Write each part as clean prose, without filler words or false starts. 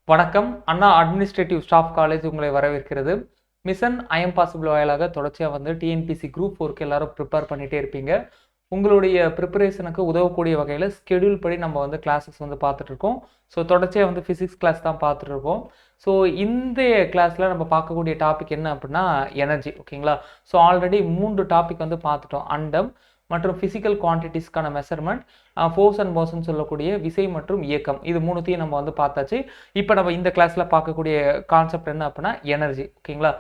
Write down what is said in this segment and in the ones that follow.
வணக்கம். அண்ணா administrative staff college உங்களை வரவேற்கிறது. மிஷன் ஐஎம் பாசிபிள் வாயிலாக தொடர்ச்சியாக வந்து டிஎன்பிசி குரூப் 4க்கு எல்லாரும் ப்ரிப்பேர் பண்ணிகிட்டே இருப்பீங்க. உங்களுடைய ப்ரிப்பரேஷனுக்கு உதவக்கூடிய வகையில் ஸ்கெடியூல் படி நம்ம வந்து கிளாஸஸ் வந்து பார்த்துட்ருக்கோம். ஸோ தொடர்ச்சியாக வந்து ஃபிசிக்ஸ் கிளாஸ் தான் பார்த்துட்ருக்கோம். ஸோ இந்த கிளாஸில் நம்ம பார்க்கக்கூடிய டாபிக் என்ன அப்படின்னா எனர்ஜி. ஓகேங்களா? ஸோ ஆல்ரெடி 3 டாபிக் வந்து பார்த்துட்டோம். அண்டம் மற்றும் ஃபிசிக்கல் குவான்டிட்டிஸ்க்கான மெஷர்மெண்ட், ஃபோர்ஸ் அண்ட் மோஷன் சொல்லக்கூடிய விசை மற்றும் இயக்கம், இது மூணுத்தையும் நம்ம வந்து பார்த்தாச்சு. இப்போ நம்ம இந்த கிளாஸில் பார்க்கக்கூடிய கான்செப்ட் என்ன அப்படின்னா எனர்ஜி. ஓகேங்களா?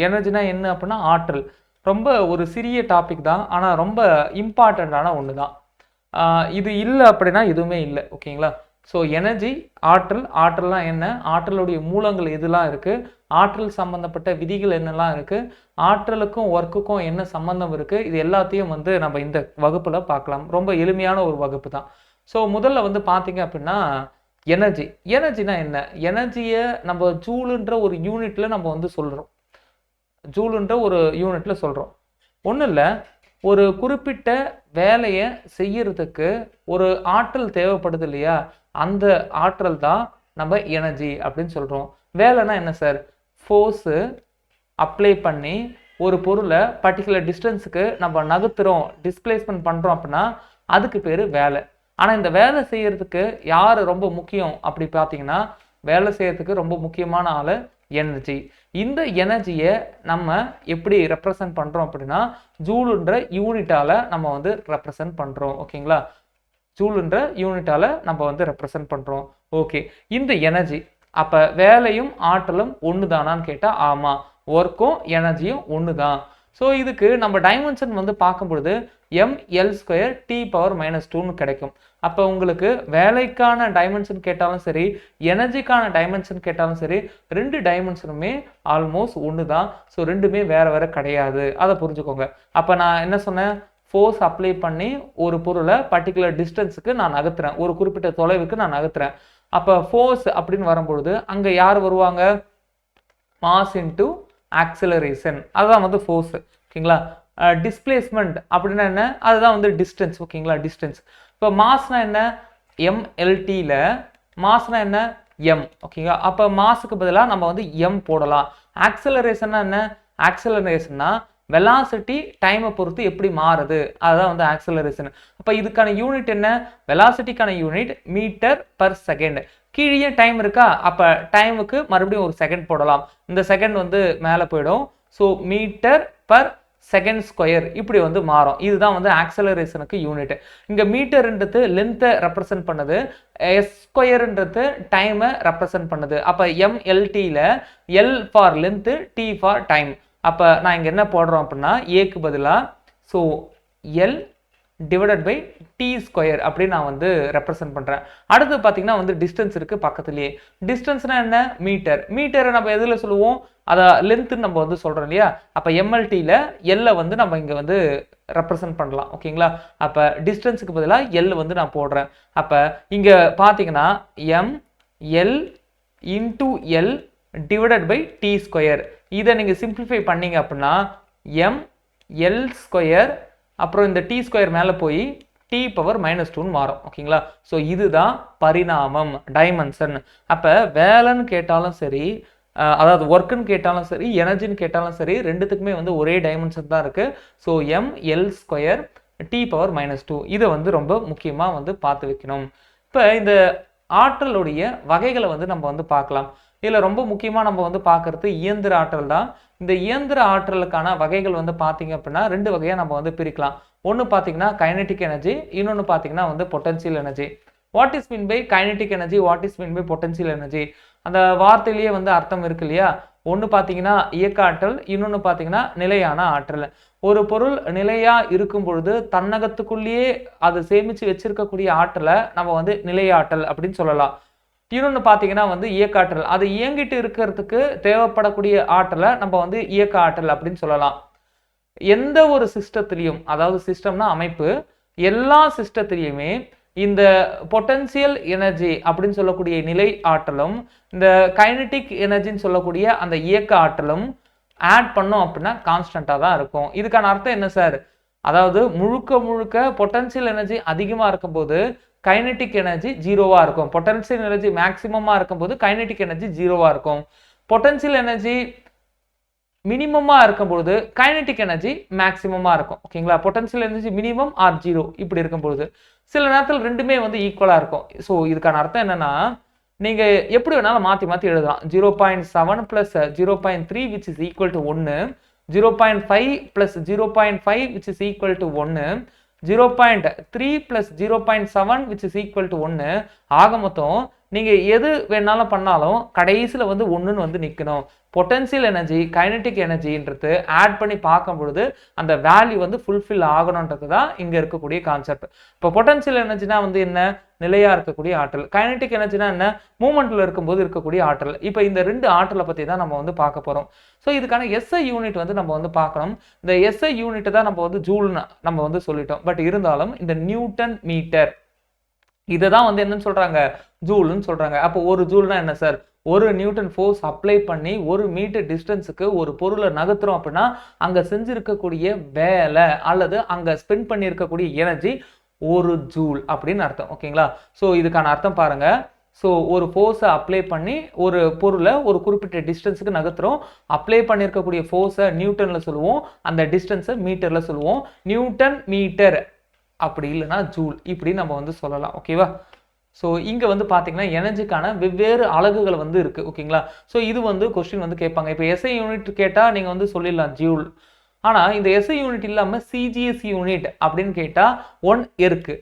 எனர்ஜினா என்ன அப்படின்னா ஆற்றல். ரொம்ப ஒரு சிறிய டாபிக் தான், ஆனால் ரொம்ப இம்பார்ட்டண்ட்டான ஒன்று தான். இது இல்லை அப்படின்னா எதுவுமே இல்லை. ஓகேங்களா? ஸோ எனர்ஜி, ஆற்றல்லாம் என்ன, ஆற்றலுடைய மூலங்கள் எதுலாம் இருக்குது, ஆற்றல் சம்மந்தப்பட்ட விதிகள் என்னெல்லாம் இருக்குது, ஆற்றலுக்கும் ஒர்க்குக்கும் என்ன சம்மந்தம் இருக்குது, இது எல்லாத்தையும் வந்து நம்ம இந்த வகுப்பில் பார்க்கலாம். ரொம்ப எளிமையான ஒரு வகுப்பு தான். ஸோ முதல்ல வந்து பார்த்தீங்க அப்படின்னா எனர்ஜினா என்ன, எனர்ஜியை நம்ம ஜூலுன்ற ஒரு யூனிட்டில் நம்ம வந்து சொல்கிறோம். ஒன்றும் இல்லை, ஒரு குறிப்பிட்ட வேலையை செய்யறதுக்கு ஒரு ஆற்றல் தேவைப்படுது இல்லையா, அந்த ஆற்றல் தான் நம்ம எனர்ஜி அப்படின்னு சொல்கிறோம். வேலைனா என்ன சார், ஃபோர்ஸு அப்ளை பண்ணி ஒரு பொருளை பர்டிகுலர் டிஸ்டன்ஸுக்கு நம்ம நகர்த்துறோம், டிஸ்பிளேஸ்மெண்ட் பண்ணுறோம் அப்படின்னா அதுக்கு பேர் வேலை. ஆனால் இந்த வேலை செய்யறதுக்கு யார் ரொம்ப முக்கியம் அப்படி பார்த்தீங்கன்னா, வேலை செய்யறதுக்கு ரொம்ப முக்கியமான ஆள் எனர்ஜி. இந்த எனர்ஜியை நம்ம எப்படி ரெப்ரசன்ட் பண்ணுறோம் அப்படின்னா ஜூலுன்ற யூனிட்டால் நம்ம வந்து ரெப்ரசன்ட் பண்ணுறோம். ஓகேங்களா? ஜூலுன்ற யூனிட்டால் நம்ம வந்து ரெப்ரசன்ட் பண்ணுறோம். ஓகே, இந்த எனர்ஜி அப்போ வேலையும் ஆற்றலும் ஒன்று தானான்னு கேட்டால் ஆமாம், ஒர்க்கும் எனர்ஜியும் ஒன்று தான். ஸோ இதுக்கு நம்ம டைமென்ஷன் வந்து பார்க்கும் பொழுது ml² T⁻⁻2ன்னு கிடைக்கும். அப்போ உங்களுக்கு வேலைக்கான டைமென்ஷன் கேட்டாலும் சரி, எனர்ஜிக்கான டைமென்ஷன் கேட்டாலும் சரி, 2 டைமென்ஷனுமே ஆல்மோஸ்ட் ஒன்று தான். ஸோ ரெண்டுமே வேறு கிடையாது, அதை புரிஞ்சுக்கோங்க. அப்போ நான் என்ன சொன்னேன், ஃபோர்ஸ் அப்ளை பண்ணி ஒரு பொருளை பர்டிகுலர் டிஸ்டன்ஸுக்கு நான் நகர்த்துறேன், ஒரு குறிப்பிட்ட தொலைவுக்கு நான் நகர்த்துறேன். அப்போ ஃபோர்ஸ் அப்படின்னு வரும்பொழுது அங்கே யார் வருவாங்க, மாஸ் இன்டு ஆக்சிலரேஷன், அதுதான் வந்து ஃபோர்ஸ். ஓகேங்களா? டிஸ்பிளேஸ்மெண்ட் அப்படின்னா என்ன, அதுதான் வந்து டிஸ்டன்ஸ். ஓகேங்களா? டிஸ்டன்ஸ். இப்போ மாஸ்னா என்ன, mLTல மாஸ்னா என்ன, m. ஓகேங்களா? அப்போ மாஸுக்கு பதிலாக நம்ம வந்து m போடலாம். ஆக்சிலரேஷன்னா என்ன, ஆக்சிலரேஷன்னா வெலாசிட்டி டைமை பொறுத்து எப்படி மாறுது, அதுதான் வந்து ஆக்சிலரேஷன். அப்போ இதுக்கான யூனிட் என்ன, வெலாசிட்டிக்கான யூனிட் மீட்டர்/செகண்ட். கீழே டைம் இருக்கா, அப்போ டைமுக்கு மறுபடியும் ஒரு செகண்ட் போடலாம், இந்த செகண்ட் வந்து மேலே போயிடும். ஸோ மீட்டர்/செகண்ட்² இப்படி வந்து மாறும். இதுதான் வந்து ஆக்சலரேஷனுக்கு யூனிட். இங்கே மீட்டர்ன்றது லென்த்தை ரெப்ரசன்ட் பண்ணுது, s²ன்றது டைமை ரெப்ரசன்ட் பண்ணுது. அப்போ mLTல L for length, T for time. அப்போ நான் இங்கே என்ன போடுறோம் அப்படின்னா ஏக்கு பதிலாக so L divided by T² அப்படின்னு நான் வந்து ரெப்ரசன்ட் பண்ணுறேன். அடுத்து பார்த்தீங்கன்னா வந்து டிஸ்டன்ஸ் இருக்குது பக்கத்துலேயே. டிஸ்டன்ஸ்னா என்ன, மீட்டரை நம்ம எதில் சொல்லுவோம், அதை லென்த்துன்னு நம்ம வந்து சொல்கிறோம் இல்லையா. அப்போ mLTல எல்லை வந்து நம்ம இங்கே வந்து ரெப்ரசன்ட் பண்ணலாம். ஓகேங்களா? அப்போ டிஸ்டன்ஸுக்கு பதிலாக எல் வந்து நான் போடுறேன். அப்போ இங்கே பார்த்தீங்கன்னா mL into L divided by T². இதை நீங்கள் சிம்பிளிஃபை பண்ணீங்க அப்படின்னா mL² அப்புறம் இந்த T² மேலே போய் T⁻⁻2ன்னு மாறும். ஓகேங்களா? ஸோ இதுதான் பரிணாமம், டைமென்ஷன். அப்போ வேலைன்னு கேட்டாலும் சரி, அதாவது ஒர்க்குன்னு கேட்டாலும் சரி, எனர்ஜின்னு கேட்டாலும் சரி, ரெண்டுத்துக்குமே வந்து ஒரே டைமென்ஷன் தான் இருக்குது. ஸோ mL² T⁻⁻2 இதை வந்து ரொம்ப முக்கியமாக வந்து பார்த்து வைக்கணும். இப்போ இந்த ஆற்றலுடைய வகைகளை வந்து நம்ம வந்து பார்க்கலாம். இதில் ரொம்ப முக்கியமாக நம்ம வந்து பார்க்குறது இயந்திர ஆற்றல் தான். இந்த இயந்திர ஆற்றலுக்கான வகைகள் வந்து பார்த்தீங்க அப்படின்னா 2 வகையாக நம்ம வந்து பிரிக்கலாம். ஒன்று பார்த்தீங்கன்னா கைனெட்டிக் எனர்ஜி, இன்னொன்று பார்த்தீங்கன்னா வந்து potential energy. What is mean by kinetic energy, what is mean by potential energy, அந்த வார்த்தையிலேயே வந்து அர்த்தம் இருக்கு இல்லையா. ஒன்று பார்த்தீங்கன்னா இயக்க ஆற்றல், இன்னொன்று பார்த்தீங்கன்னா நிலையான ஆற்றல். ஒரு பொருள் நிலையாக இருக்கும் பொழுது தன்னகத்துக்குள்ளேயே அது சேமித்து வச்சிருக்கக்கூடிய ஆற்றலை நம்ம வந்து நிலையாற்றல் அப்படின்னு சொல்லலாம். இன்னொன்று பார்த்தீங்கன்னா வந்து இயக்காற்றல், அது இயங்கிட்டு இருக்கிறதுக்கு தேவைப்படக்கூடிய ஆற்றலை நம்ம வந்து இயக்க ஆற்றல் அப்படின்னு சொல்லலாம். எந்த ஒரு சிஸ்டத்திலையும், அதாவது சிஸ்டம்னா அமைப்பு, எல்லா சிஸ்டத்திலையுமே இந்த பொட்டன்சியல் எனர்ஜி அப்படின்னு சொல்லக்கூடிய நிலை ஆற்றலும் இந்த கைனெட்டிக் எனர்ஜின்னு சொல்லக்கூடிய அந்த இயக்க ஆற்றலும் ஆட் பண்ணோம் அப்படின்னா கான்ஸ்டண்ட்டாக தான் இருக்கும். இதுக்கான அர்த்தம் என்ன சார், அதாவது முழுக்க முழுக்க பொட்டன்ஷியல் எனர்ஜி அதிகமா இருக்கும்போது கைனெட்டிக் எனர்ஜி ஜீரோவா இருக்கும். பொட்டன்ஷியல் எனர்ஜி மேக்சிமமா இருக்கும்போது கைனெட்டிக் எனர்ஜி ஜீரோவா இருக்கும். பொட்டன்ஷியல் எனர்ஜி மினிமமா இருக்கும்போது கைனெட்டிக் எனர்ஜி மேக்சிமமா இருக்கும். ஓகேங்களா? Potential energy minimum R zero இப்படி இருக்கும்போது சில நேரத்தில் ரெண்டுமே வந்து ஈக்குவலா இருக்கும். ஸோ இதுக்கான அர்த்தம் என்னன்னா, நீங்க எப்படி வேணாலும் மாத்தி மாத்தி எழுதலாம். 0.7 plus 0.3 which is equal to 1, 0.5 plus 0.5 which is equal to 1, 0.3 plus 0.7 which is equal to 1. ஆக மொத்தம் நீங்க எது வேணாலும் பண்ணாலும் கடைசியில வந்து 1ன்னு வந்து நிக்கணும். பொட்டன்ஷியல் எனர்ஜி கைனெட்டிக் எனர்ஜின்றது ஆட் பண்ணி பார்க்கும் பொழுது அந்த வேல்யூ வந்து ஃபுல்ஃபில் ஆகணும்ன்றது தான் இங்க இருக்கக்கூடிய கான்செப்ட். இப்போ பொட்டன்ஷியல் எனர்ஜினா வந்து என்ன? நிலையா இருக்கக்கூடிய ஆற்றல். கைனெட்டிக் எனர்ஜினா என்ன? மூவ்மெண்ட்ல இருக்கும்போது இருக்கக்கூடிய ஆற்றல். இப்போ இந்த ரெண்டு ஆற்றலை பத்தி தான் நம்ம வந்து பார்க்க போறோம். ஸோ இதுக்கான எஸ்ஐ யூனிட் வந்து நம்ம வந்து பார்க்கணும். இந்த எஸ்ஐ யூனிட் தான் நம்ம வந்து ஜூல்னு நம்ம வந்து சொல்லிட்டோம். பட் இருந்தாலும் இந்த நியூட்டன் மீட்டர் இதை தான் வந்து என்னன்னு சொல்றாங்க? ஜூல்னு சொல்றாங்க. அப்போ ஒரு ஜூல்னா என்ன சார்? ஒரு நியூட்டன் ஃபோர்ஸ் அப்ளை பண்ணி ஒரு மீட்டர் டிஸ்டன்ஸுக்கு ஒரு பொருளை நகர்த்துறோம் அப்படின்னா அங்க செஞ்சிருக்கக்கூடிய வேலை அல்லது அங்க ஸ்பெண்ட் பண்ணி இருக்கக்கூடிய எனர்ஜி ஒரு ஜூல் அப்படின்னு அர்த்தம். ஓகேங்களா? ஸோ இதுக்கான அர்த்தம் பாருங்க. ஸோ ஒரு ஃபோர்ஸை அப்ளை பண்ணி ஒரு பொருளை ஒரு குறிப்பிட்ட டிஸ்டன்ஸுக்கு நகர்த்துறோம். அப்ளை பண்ணியிருக்கக்கூடிய ஃபோர்ஸை நியூட்டன்ல சொல்லுவோம், அந்த டிஸ்டன்ஸை மீட்டர்ல சொல்லுவோம். நியூட்டன் மீட்டர் அப்படி இல்லைன்னா ஜூல் இப்படி நம்ம வந்து சொல்லலாம். ஓகேவா? ஸோ இங்கே வந்து பார்த்தீங்கன்னா எனர்ஜிக்கான வெவ்வேறு அலகுகள் வந்து இருக்குது. ஓகேங்களா? ஸோ இது வந்து கொஸ்டின் வந்து கேட்பாங்க. இப்போ எஸ்ஐ யூனிட் கேட்டால் நீங்கள் வந்து சொல்லிடலாம் ஜூல். ஆனால் இந்த எஸ்ஐ யூனிட் இல்லாமல் சிஜிஎஸ் யூனிட் அப்படின்னு கேட்டால் 1 எர்க்கு.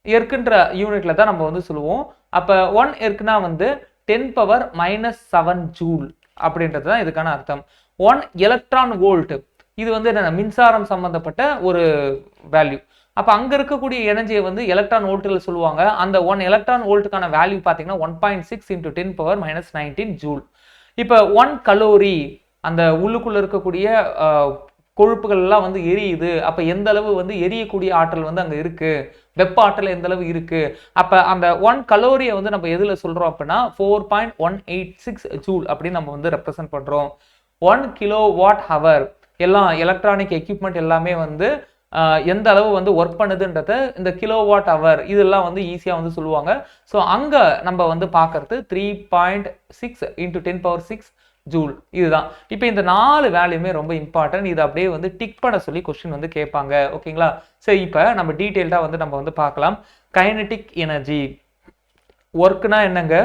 எர்க்குன்ற யூனிட்ல தான் நம்ம வந்து சொல்லுவோம். அப்போ 1 எர்க்குனா வந்து 10⁻⁻7 ஜூல் அப்படின்றது தான் இதுக்கான அர்த்தம். 1 எலக்ட்ரான் வோல்ட் இது வந்து என்ன? மின்சாரம் சம்பந்தப்பட்ட ஒரு வேல்யூ. அப்ப அங்க இருக்கக்கூடிய எனர்ஜியை வந்து எலக்ட்ரான் வோல்ட்ல சொல்லுவாங்க. அந்த 1 எலக்ட்ரான் வோல்ட்டுக்கான வேல்யூ பாத்தீங்கன்னா 1.6 × 10⁻−19 ஜூல். இப்ப 1 கலோரி அந்த உள்ளுக்குள்ள இருக்கக்கூடிய கொழுப்புகள் எல்லாம் வந்து எரியுது. அப்ப எந்த அளவு வந்து எரியக்கூடிய ஆற்றல் வந்து அங்க இருக்கு, வெப்ப ஆற்றல் எந்த அளவு இருக்கு. அப்ப அந்த 1 கலோரியை வந்து நம்ம எதுல சொல்றோம் அப்படின்னா 4.186 ஜூல் அப்படின்னு நம்ம வந்து ரெப்ரசென்ட் பண்றோம். 1 கிலோவாட் ஹவர் எல்லாம் எலக்ட்ரானிக் எக்யூப்மெண்ட் எல்லாமே வந்து எந்த அளவு வந்து ஒர்க் பண்ணுதுன்றத இந்த கிலோவாட் ஹவர் இதெல்லாம் வந்து ஈஸியாக வந்து சொல்லுவாங்க. ஸோ அங்கே நம்ம வந்து பார்க்கறது 3.6 × 10⁻6 ஜூல் இதுதான். இப்போ இந்த 4 வேல்யூமே ரொம்ப இம்பார்ட்டன்ட். இதை அப்படியே வந்து டிக் பண்ண சொல்லி கொஸ்டின் வந்து கேட்பாங்க. ஓகேங்களா? சரி, இப்போ நம்ம டீட்டெயில்டாக வந்து நம்ம வந்து பார்க்கலாம். கைனெட்டிக் எனர்ஜி ஒர்க்குனா என்னங்க?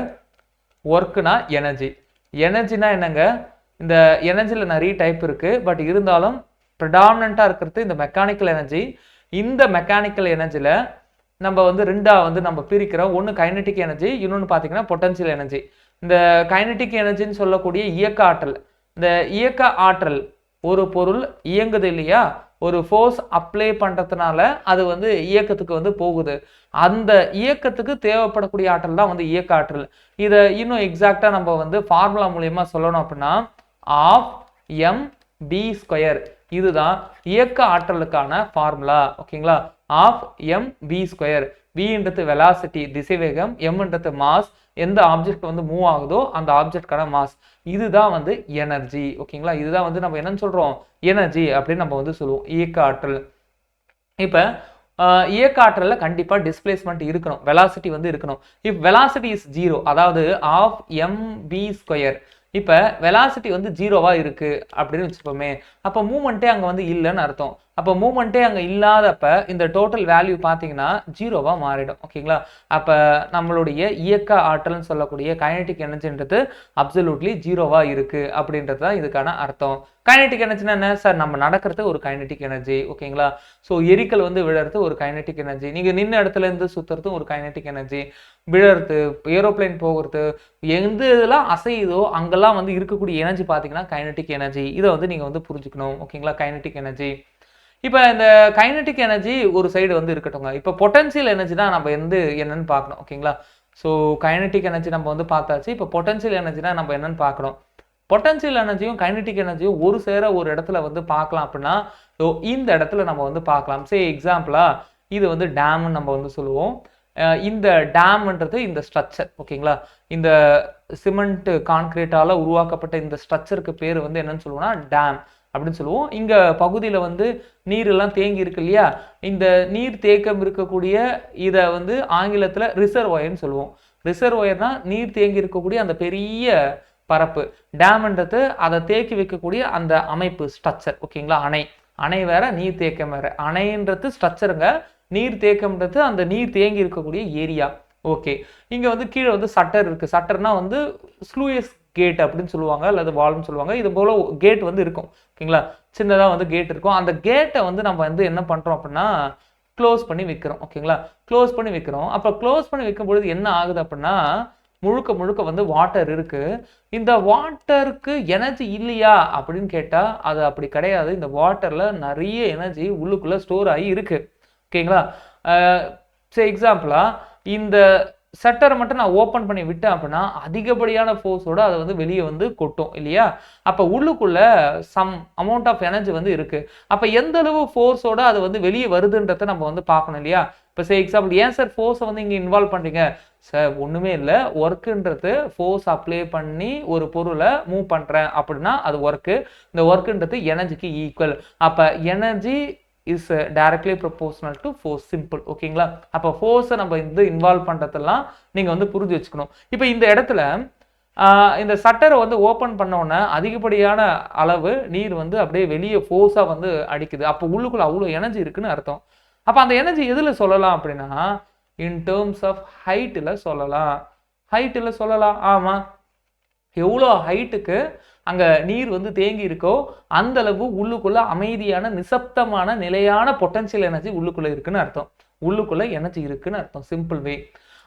ஒர்க்குனா எனர்ஜி. எனர்ஜினா என்னங்க? இந்த எனர்ஜியில் நிறைய டைப் இருக்கு. பட் இருந்தாலும் ப்ரிடாமினண்டா இருக்கிறது இந்த மெக்கானிக்கல் எனர்ஜி. இந்த மெக்கானிக்கல் எனர்ஜில நம்ம வந்து ரெண்டா வந்து நம்ம பிரிக்கிறோம். ஒன்று கைனெட்டிக் எனர்ஜி, இன்னொன்று பார்த்தீங்கன்னா பொட்டன்ஷியல் எனர்ஜி. இந்த கைனெட்டிக் எனர்ஜின்னு சொல்லக்கூடிய இயக்க ஆற்றல். இந்த இயக்க ஆற்றல் ஒரு பொருள் இயங்குது இல்லையா? ஒரு ஃபோர்ஸ் அப்ளை பண்றதுனால அது வந்து இயக்கத்துக்கு வந்து போகுது. அந்த இயக்கத்துக்கு தேவைப்படக்கூடிய ஆற்றல் தான் வந்து இயக்க ஆற்றல். இதை இன்னும் எக்ஸாக்டா நம்ம வந்து ஃபார்முலா மூலியமா சொல்லணும் அப்படின்னா ½ mv². இதுதான் இயக்க ஆற்றலுக்கான ஃபார்முலா. ஓகேங்களா? ½ mv². vன்றது வெலாசிட்டி திசைவேகம், mன்றது மாஸ், எந்த ஆப்ஜெக்ட் வந்து மூவ் ஆகுதோ அந்த ஆப்ஜெக்ட்கான மாஸ். இதுதான் வந்து எனர்ஜி. ஓகேங்களா? இதுதான் வந்து நம்ம என்னன்னு சொல்றோம்? எனர்ஜி அப்படின்னு நம்ம வந்து சொல்லுவோம், இயக்க ஆற்றல். இப்ப இயக்க ஆற்றல்ல கண்டிப்பா டிஸ்பிளேஸ்மெண்ட் இருக்கணும், வெலாசிட்டி வந்து இருக்கணும். இஃப் வெலாசிட்டி இஸ் 0, அதாவது ½ mv². இப்ப வெலாசிட்டி வந்து 0வா இருக்கு அப்படின்னு வச்சுப்போமே, அப்ப மூவ்மெண்ட்டே அங்க வந்து இல்லைன்னு அர்த்தம். அப்ப மூவ்மெண்ட்டே அங்க இல்லாதப்ப இந்த டோட்டல் வேல்யூ பாத்தீங்கன்னா 0வா மாறிடும். ஓகேங்களா? அப்ப நம்மளுடைய இயக்க ஆற்றல்னு சொல்லக்கூடிய கைனெட்டிக் எனர்ஜின்றது அப்சல்யூட்லி 0வா இருக்கு அப்படின்றது தான் இதுக்கான அர்த்தம். கைனெட்டிக் எனர்ஜினா என்ன சார்? நம்ம நடக்கிறது ஒரு கைனெட்டிக் எனர்ஜி. ஓகேங்களா? ஸோ எரிக்கல் வந்து விழறது ஒரு கைனெட்டிக் எனர்ஜி. நீங்க நின்ன இடத்துல இருந்து சுத்துறதும் ஒரு கைனெட்டிக் எனர்ஜி. விழறது, ஏரோப்ளைன் போகிறது, எந்த இதெல்லாம் அசையுதோ அங்கெல்லாம் வந்து இருக்கக்கூடிய எனர்ஜி பார்த்தீங்கன்னா கைனெட்டிக் எனர்ஜி. இதை வந்து நீங்கள் வந்து புரிஞ்சுக்கணும். ஓகேங்களா? Kinetic energy. இப்போ இந்த கைனெட்டிக் எனர்ஜி ஒரு சைடு வந்து இருக்கட்டும்ங்க. இப்போ பொட்டன்ஷியல் எனர்ஜி தான் நம்ம வந்து என்னன்னு பார்க்கணும். ஓகேங்களா? ஸோ கைனெட்டிக் எனர்ஜி நம்ம வந்து பார்த்தாச்சு. இப்போ பொட்டன்ஷியல் எனர்ஜினா நம்ம என்னன்னு பார்க்கணும். பொட்டன்ஷியல் எனர்ஜியும் கைனெட்டிக் எனர்ஜியும் ஒரு சேர ஒரு இடத்துல வந்து பார்க்கலாம் அப்படின்னா இந்த இடத்துல நம்ம வந்து பார்க்கலாம். சே எக்ஸாம்பிளா இது வந்து டேம்னு நம்ம வந்து சொல்லுவோம். இந்த டேம்ன்றது இந்த ஸ்ட்ரக்சர். ஓகேங்களா? இந்த சிமெண்ட் கான்கிரீட்டால உருவாக்கப்பட்ட இந்த ஸ்ட்ரக்சருக்கு பேர் வந்து என்னன்னு சொல்லுவோம்னா டேம் அப்படின்னு சொல்லுவோம். இங்க பகுதியில வந்து நீர் எல்லாம் தேங்கி இருக்கு இல்லையா, இந்த நீர் தேக்கம் இருக்கக்கூடிய இதை வந்து ஆங்கிலத்துல ரிசர்வாயர்னு சொல்லுவோம். ரிசர்வாயர்னா நீர் தேங்கி இருக்கக்கூடிய அந்த பெரிய பரப்பு. டேம்ன்றது அதை தேக்கி வைக்கக்கூடிய அந்த அமைப்பு, ஸ்ட்ரக்சர். ஓகேங்களா, அணை. அணை வேற, நீர் தேக்கம் வேற. அணைன்றது ஸ்ட்ரக்சருங்க, நீர் தேக்கம்ன்றது அந்த நீர் தேங்கி இருக்கக்கூடிய ஏரியா. ஓகே, இங்க வந்து கீழே வந்து சட்டர் இருக்கு. சட்டர்னா வந்து ஸ்லூயஸ் கேட் அப்படின்னு சொல்லுவாங்க, அல்லது வால்வ்னு சொல்லுவாங்க. இது போல கேட் வந்து இருக்கும். ஓகேங்களா, சின்னதா வந்து கேட் இருக்கும். அந்த கேட்டை வந்து நம்ம வந்து என்ன பண்றோம் அப்படின்னா க்ளோஸ் பண்ணி வைக்கிறோம். ஓகேங்களா, க்ளோஸ் பண்ணி வைக்கிறோம். அப்ப க்ளோஸ் பண்ணி வைக்கும் பொழுது என்ன ஆகுது அப்படின்னா முழுக்க முழுக்க வந்து வாட்டர் இருக்கு. இந்த வாட்டருக்கு எனர்ஜி இல்லையா அப்படின்னு கேட்டா அது அப்படி கிடையாது. இந்த வாட்டர்ல நிறைய எனர்ஜி உள்ளுக்குள்ள ஸ்டோர் ஆகி இருக்கு. ஓகேங்களா, எக்ஸாம்பிளா இந்த ஷட்டரை மட்டும் நான் ஓப்பன் பண்ணி விட்டேன் அப்படின்னா அதிகப்படியான ஃபோர்ஸோட அதை வந்து வெளியே வந்து கொட்டும் இல்லையா. அப்போ உள்ளுக்குள்ள சம் அமௌண்ட் ஆஃப் எனர்ஜி வந்து இருக்கு. அப்போ எந்த அளவு ஃபோர்ஸோட அது வந்து வெளியே வருதுன்றதை நம்ம வந்து பார்க்கணும் இல்லையா. இப்போ எக்ஸாம்பிள், ஏன் சார் ஃபோர்ஸை வந்து இங்கே இன்வால்வ் பண்ணுறீங்க சார்? ஒன்றுமே இல்லை, ஒர்க்குன்றது ஃபோர்ஸ் அப்ளை பண்ணி ஒரு பொருளை மூவ் பண்ணுறேன் அப்படின்னா அது ஒர்க்கு. இந்த ஒர்க்குன்றது எனர்ஜிக்கு ஈக்குவல். அப்போ energy is directly proportional to force. Simple. ஓகேங்களா, அப்போ ஃபோர்ஸை நம்ம வந்து இன்வால்வ் பண்ணுறதெல்லாம் நீங்கள் வந்து புரிஞ்சு வச்சுக்கணும். இப்போ இந்த இடத்துல இந்த சட்டரை வந்து ஓப்பன் பண்ணோன்னே அதிகப்படியான அளவு நீர் வந்து அப்படியே வெளியே ஃபோர்ஸாக வந்து அடிக்குது. அப்போ உள்ளுக்குள்ள அவ்வளோ எனர்ஜி இருக்குன்னு அர்த்தம். அப்போ அந்த எனர்ஜி எதில் சொல்லலாம் அப்படின்னா இன் டேர்ம்ஸ் ஆஃப் ஹைட்டில் சொல்லலாம். ஹைட்டில் சொல்லலாம். ஆமாம், எவ்வளோ ஹைட்டுக்கு அங்கே நீர் வந்து தேங்கி இருக்கோ அந்த அளவு உள்ளுக்குள்ள அமைதியான நிசப்தமான நிலையான பொட்டன்ஷியல் எனர்ஜி உள்ளுக்குள்ள இருக்குன்னு அர்த்தம். உள்ளுக்குள்ள எனர்ஜி இருக்குன்னு அர்த்தம். Simple way.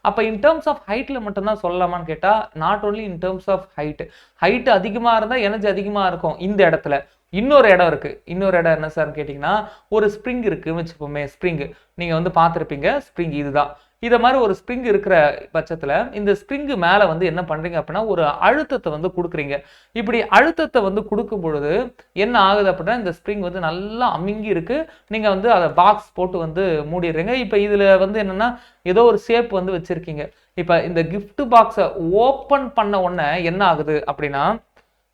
அப்போ இன் டேர்ம்ஸ் ஆஃப் ஹைட்டில் மட்டும்தான் சொல்லலாமான்னு கேட்டால் not only in terms of height. Height அதிகமாக இருந்தால் எனர்ஜி அதிகமாக இருக்கும். இந்த இடத்துல இன்னொரு இடம் இருக்கு. இன்னொரு இடம் என்ன சார்னு கேட்டிங்கன்னா ஒரு ஸ்ப்ரிங் இருக்குன்னு வச்சுப்போமே. ஸ்ப்ரிங் நீங்கள் வந்து பார்த்துருப்பீங்க. ஸ்ப்ரிங் இதுதான். இதை மாதிரி ஒரு ஸ்ப்ரிங் இருக்கிற பட்சத்தில் இந்த ஸ்ப்ரிங்கு மேலே வந்து என்ன பண்ணுறீங்க அப்படின்னா ஒரு அழுத்தத்தை வந்து கொடுக்குறீங்க. இப்படி அழுத்தத்தை வந்து கொடுக்கும் பொழுது என்ன ஆகுது அப்படின்னா இந்த ஸ்ப்ரிங் வந்து நல்லா அமுங்கி இருக்கு. நீங்கள் வந்து அதை பாக்ஸ் போட்டு வந்து மூடிடுறீங்க. இப்போ இதில் வந்து என்னென்னா ஏதோ ஒரு ஷேப் வந்து வச்சுருக்கீங்க. இப்போ இந்த கிஃப்ட் பாக்ஸை ஓப்பன் பண்ண உடனே என்ன ஆகுது அப்படின்னா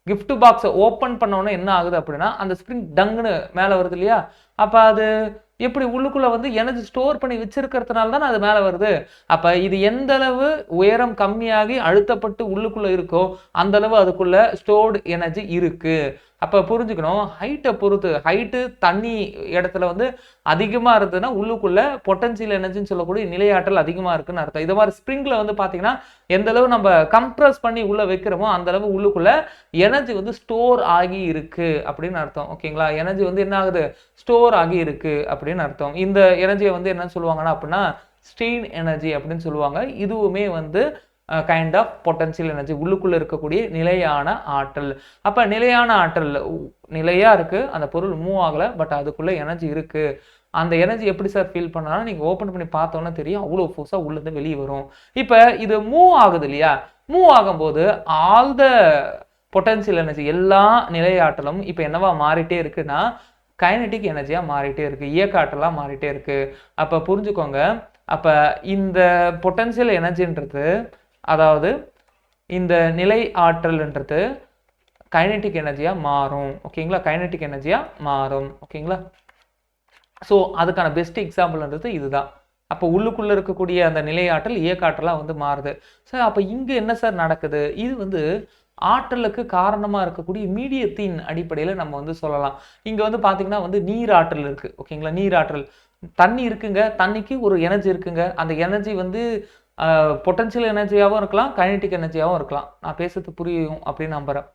கிஃப்ட் பாக்ஸை ஓப்பன் பண்ண உடனே என்ன ஆகுது அப்படின்னா அந்த ஸ்ப்ரிங் டங்குன்னு மேலே வருது இல்லையா. அப்போ அது எப்படி உள்ளுக்குள்ள வந்து எனர்ஜி ஸ்டோர் பண்ணி வச்சிருக்கிறதுனால தான் அது மேலே வருது. அப்போ இது எந்த அளவு உயரம் கம்மியாகி அழுத்தப்பட்டு உள்ளுக்குள்ள இருக்கோ அந்த அளவு அதுக்குள்ள ஸ்டோர்டு எனர்ஜி இருக்கு. அப்போ புரிஞ்சுக்கணும், ஹைட்டை பொறுத்து ஹைட்டு தண்ணி இடத்துல வந்து அதிகமாக இருந்ததுன்னா உள்ளுக்குள்ள பொட்டன்ஷியல் எனர்ஜின்னு சொல்லக்கூடிய நிலையாற்றல் அதிகமாக இருக்குன்னு அர்த்தம். இது மாதிரி ஸ்ப்ரிங்கில் வந்து பார்த்தீங்கன்னா எந்த அளவு நம்ம கம்ப்ரஸ் பண்ணி உள்ளே வைக்கிறோமோ அந்த அளவு உள்ளுக்குள்ள எனர்ஜி வந்து ஸ்டோர் ஆகி இருக்கு அப்படின்னு அர்த்தம். ஓகேங்களா, எனர்ஜி வந்து என்ன ஆகுது, ஸ்டோர் ஆகி இருக்கு அப்படின்னு அர்த்தம். இந்த எனர்ஜியை வந்து என்ன சொல்லுவாங்கன்னா அப்படின்னா ஸ்ட்ரெயின் எனர்ஜி அப்படின்னு சொல்லுவாங்க. இதுவுமே வந்து கைண்ட் ஆஃப் பொட்டன்ஷியல் எனர்ஜி, உள்ளுக்குள்ள இருக்கக்கூடிய நிலையான ஆற்றல். அப்போ நிலையான ஆற்றல் நிலையா இருக்கு, அந்த பொருள் மூவ் ஆகலை, பட் அதுக்குள்ள எனர்ஜி இருக்கு. அந்த எனர்ஜி எப்படி சார் ஃபீல் பண்ணா நீங்கள் ஓப்பன் பண்ணி பார்த்தோன்னா தெரியும், அவ்வளோ ஃபோர்ஸாக உள்ளேருந்து வெளியே வரும். இப்போ இது மூவ் ஆகுது இல்லையா, மூவ் ஆகும்போது ஆல் த பொட்டன்ஷியல் எனர்ஜி எல்லா நிலையாற்றலும் இப்போ என்னவா மாறிட்டே இருக்குன்னா கைனடிக் எனர்ஜியாக மாறிட்டே இருக்கு, இயக்க ஆற்றலாக மாறிட்டே இருக்கு. அப்போ புரிஞ்சுக்கோங்க, அப்போ இந்த பொட்டன்ஷியல் எனர்ஜின்றது அதாவது இந்த நிலை ஆற்றல்ன்றது கைனடிக் எனர்ஜியாக மாறும். ஓகேங்களா, கைனடிக் எனர்ஜியாக மாறும். ஓகேங்களா, ஸோ அதுக்கான பெஸ்ட் எக்ஸாம்பிள்ன்றது இதுதான். அப்போ உள்ளுக்குள்ளே இருக்கக்கூடிய அந்த நிலையாற்றல் இயக்காற்றலாக வந்து மாறுது சார். அப்போ இங்கே என்ன சார் நடக்குது, இது வந்து ஆற்றலுக்கு காரணமாக இருக்கக்கூடிய மீடியத்தின் அடிப்படையில் நம்ம வந்து சொல்லலாம். இங்கே வந்து பார்த்தீங்கன்னா வந்து நீர் ஆற்றல் இருக்குது. ஓகேங்களா, நீர் ஆற்றல் தண்ணி இருக்குங்க, தண்ணிக்கு ஒரு எனர்ஜி இருக்குங்க. அந்த எனர்ஜி வந்து பொட்டன்ஷியல் எனர்ஜியாகவும் இருக்கலாம், கைனடிக் எனர்ஜியாகவும் இருக்கலாம். நான் பேசுறது புரியும் அப்படின்னு நம்புகிறேன்.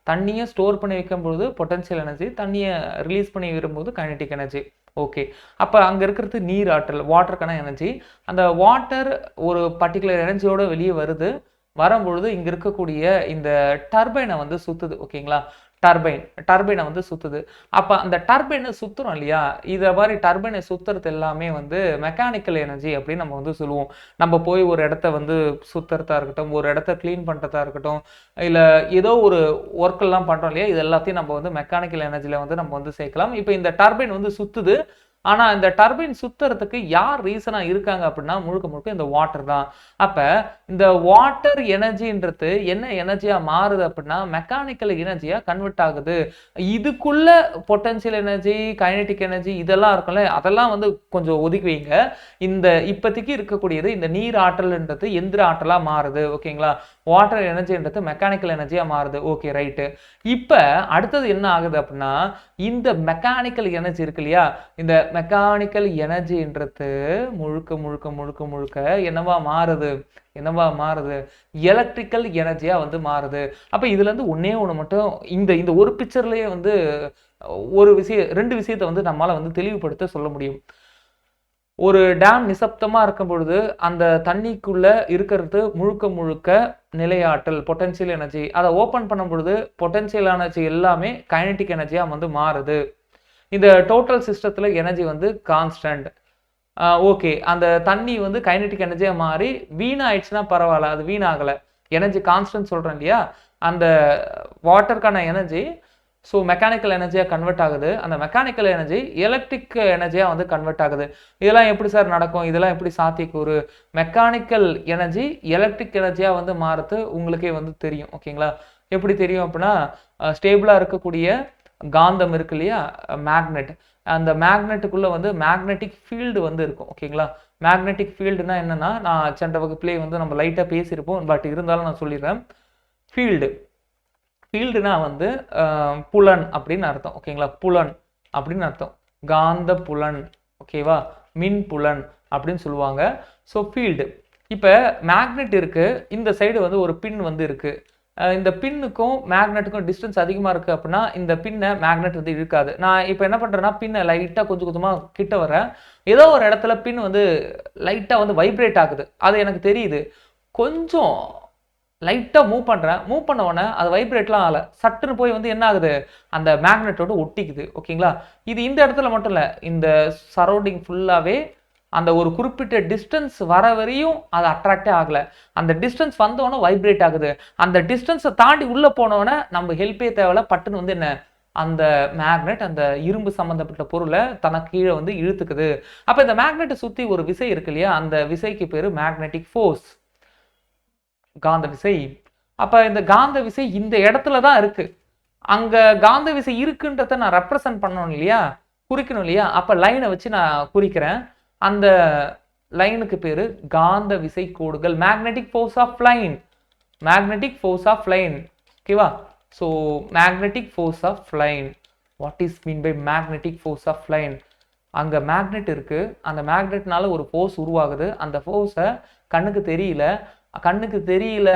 தண்ணியை ஸ்டோர் பண்ணி வைக்கும்போது பொட்டன்ஷியல் எனர்ஜி, தண்ணியை ரிலீஸ் பண்ணி விடும்போது கைனடிக் எனர்ஜி. ஓகே, அப்போ அங்கே இருக்கிறது நீர் ஆற்றல், வாட்டருக்கான எனர்ஜி. அந்த வாட்டர் ஒரு பர்டிகுலர் எனர்ஜியோட வெளியே வரும்பொழுது இங்கே இருக்கக்கூடிய இந்த டர்பைனை வந்து சுற்றுது. ஓகேங்களா, டர்பைனை வந்து சுற்றுது. அப்போ அந்த டர்பைனை சுற்றுறோம் இல்லையா, இதை மாதிரி டர்பைனை சுற்றுறது எல்லாமே வந்து மெக்கானிக்கல் எனர்ஜி அப்படின்னு நம்ம வந்து சொல்லுவோம். நம்ம போய் ஒரு இடத்த வந்து சுற்றுறதா இருக்கட்டும், ஒரு இடத்த க்ளீன் பண்ணுறதா இருக்கட்டும், இல்லை ஏதோ ஒரு ஒர்க்கெல்லாம் பண்ணுறோம் இல்லையா, இது எல்லாத்தையும் நம்ம வந்து மெக்கானிக்கல் எனர்ஜியில் வந்து நம்ம வந்து சேர்க்கலாம். இப்போ இந்த டர்பைன் வந்து சுற்றுது, ஆனா இந்த டர்பைன் சுத்துறதுக்கு யார் ரீசனா இருக்காங்க அப்படின்னா முழுக்க முழுக்க இந்த வாட்டர் தான். அப்ப இந்த வாட்டர் எனர்ஜின்றது என்ன எனர்ஜியா மாறுது அப்படின்னா மெக்கானிக்கல் எனர்ஜியா கன்வெர்ட் ஆகுது. இதுக்குள்ள பொட்டன்ஷியல் எனர்ஜி, கைனடிக் எனர்ஜி இதெல்லாம் இருக்கும்ல, அதெல்லாம் வந்து கொஞ்சம் ஒதுக்கி வைங்க. இந்த இப்போதைக்கு இருக்கக்கூடியது இந்த நீர் ஆற்றல்ன்றது எந்திர ஆற்றலா மாறுது. ஓகேங்களா? வாட்டர் எனர்ஜின்றது மெக்கானிக்கல் எனர்ஜியா மாறுது. Okay, right. இப்ப அடுத்தது என்ன ஆகுது அப்படின்னா, இந்த மெக்கானிக்கல் எனர்ஜி இருக்கு இல்லையா, இந்த மெக்கானிக்கல் எனர்ஜின்றது முழுக்க முழுக்க முழுக்க முழுக்க என்னவா மாறுது, எலக்ட்ரிக்கல் எனர்ஜியா வந்து மாறுது. அப்ப இதுல இருந்து ஒண்ணே ஒண்ணு மட்டும் இந்த இந்த ஒரு பிக்சர்லயே வந்து ஒரு விஷயம் 2 விஷயத்தை வந்து நம்மால வந்து தெளிவுபடுத்த சொல்ல முடியும். ஒரு டேம் நிசப்தமா இருக்கும் பொழுது அந்த தண்ணிக்குள்ள இருக்கிறது முழுக்க முழுக்க நிலையாற்றல், பொட்டன்ஷியல் எனர்ஜி. அதை ஓபன் பண்ணும் பொழுது பொட்டன்ஷியல் எனர்ஜி எல்லாமே கைனடிக் எனர்ஜியா வந்து மாறுது. இந்த டோட்டல் சிஸ்டத்துல எனர்ஜி வந்து கான்ஸ்டன்ட். ஓகே, அந்த தண்ணி வந்து கைனடிக் எனர்ஜியா மாறி வீணாயிடுச்சுன்னா பரவாயில்ல, அது வீணாகல. எனர்ஜி கான்ஸ்டன்ட் சொல்றேன் இல்லையா, அந்த வாட்டருக்கான எனர்ஜி ஸோ மெக்கானிக்கல் எனர்ஜியாக கன்வெர்ட் ஆகுது. அந்த மெக்கானிக்கல் எனர்ஜி எலக்ட்ரிக் எனர்ஜியாக வந்து கன்வெர்ட் ஆகுது. இதெல்லாம் எப்படி சார் நடக்கும், இதெல்லாம் எப்படி சாத்தியக்கூறு? மெக்கானிக்கல் எனர்ஜி எலக்ட்ரிக் எனர்ஜியாக வந்து மாறுறது உங்களுக்கே வந்து தெரியும். ஓகேங்களா? எப்படி தெரியும் அப்படின்னா, ஸ்டேபிளாக இருக்கக்கூடிய காந்தம் இருக்கு இல்லையா, மேக்னெட், அந்த மேக்னெட்டுக்குள்ள வந்து மேக்னெட்டிக் ஃபீல்டு வந்து இருக்கும். ஓகேங்களா? மேக்னெட்டிக் ஃபீல்டுனா என்னன்னா, நான் சென்ற வகுப்புலேயே வந்து நம்ம லைட்டாக பேசியிருப்போம், பட் இருந்தாலும் நான் சொல்லிடுறேன். ஃபீல்டுனா வந்து புலன் அப்படின்னு அர்த்தம். ஓகேங்களா? புலன் அப்படின்னு அர்த்தம். காந்த புலன், ஓகேவா, மின் புலன் அப்படின்னு சொல்லுவாங்க. So field. இப்போ மேக்னெட் இருக்கு, இந்த சைடு வந்து ஒரு பின் வந்து இருக்கு. இந்த பின்னுக்கும் மேக்னெட்டுக்கும் டிஸ்டன்ஸ் அதிகமாக இருக்குது அப்படின்னா இந்த பின்னை மேக்னெட் வந்து இழுக்காது. நான் இப்போ என்ன பண்ணுறேன்னா, பின்னை லைட்டாக கொஞ்சம் கொஞ்சமாக கிட்ட வரேன். ஏதோ ஒரு இடத்துல பின் வந்து லைட்டாக வந்து வைப்ரேட் ஆகுது, அது எனக்கு தெரியுது. கொஞ்சம் லைட்டாக மூவ் பண்ணுறேன், மூவ் பண்ண உடனே அது வைப்ரேட்லாம் ஆகலை, சட்டுன்னு போய் வந்து என்ன ஆகுது, அந்த மேக்னெட்டோட ஒட்டிக்குது. ஓகேங்களா? இது இந்த இடத்துல மட்டும் இல்லை, இந்த சரௌண்டிங் ஃபுல்லாகவே அந்த ஒரு குறிப்பிட்ட டிஸ்டன்ஸ் வர வரையும் அது அட்ராக்டே ஆகலை. அந்த டிஸ்டன்ஸ் வந்தோடனே வைப்ரேட் ஆகுது. அந்த டிஸ்டன்ஸை தாண்டி உள்ளே போனோடனே நம்ம ஹெல்ப்பே தேவையில்ல, பட்டுன்னு வந்து என்ன, அந்த மேக்னெட் அந்த இரும்பு சம்மந்தப்பட்ட பொருளை தனக்கு கீழே வந்து இழுத்துக்குது. அப்போ இந்த மேக்னெட்டை சுற்றி ஒரு விசை இருக்கு இல்லையா, அந்த விசைக்கு பேர் மேக்னெட்டிக் ஃபோர்ஸ், காந்த விசை. அப்ப இந்த காந்த விசை இந்த இடத்துல தான் இருக்கு. அங்க காந்த விசை இருக்குன்றத நான் ரெப்ரசன்ட் பண்ணணும் இல்லையா, குறிக்கணும் இல்லையா. அப்ப லைனை வச்சு நான் குறிக்கிறேன். அந்த லைனுக்கு பேரு காந்த விசை கோடுகள், magnetic force of line, magnetic force of line. ஓகேவா? So magnetic force of line, what is mean by magnetic force of line? அங்க மேக்னெட் இருக்கு, அந்த மேக்னெட்னால ஒரு ஃபோர்ஸ் உருவாகுது. அந்த ஃபோர்ஸை கண்ணுக்கு தெரியல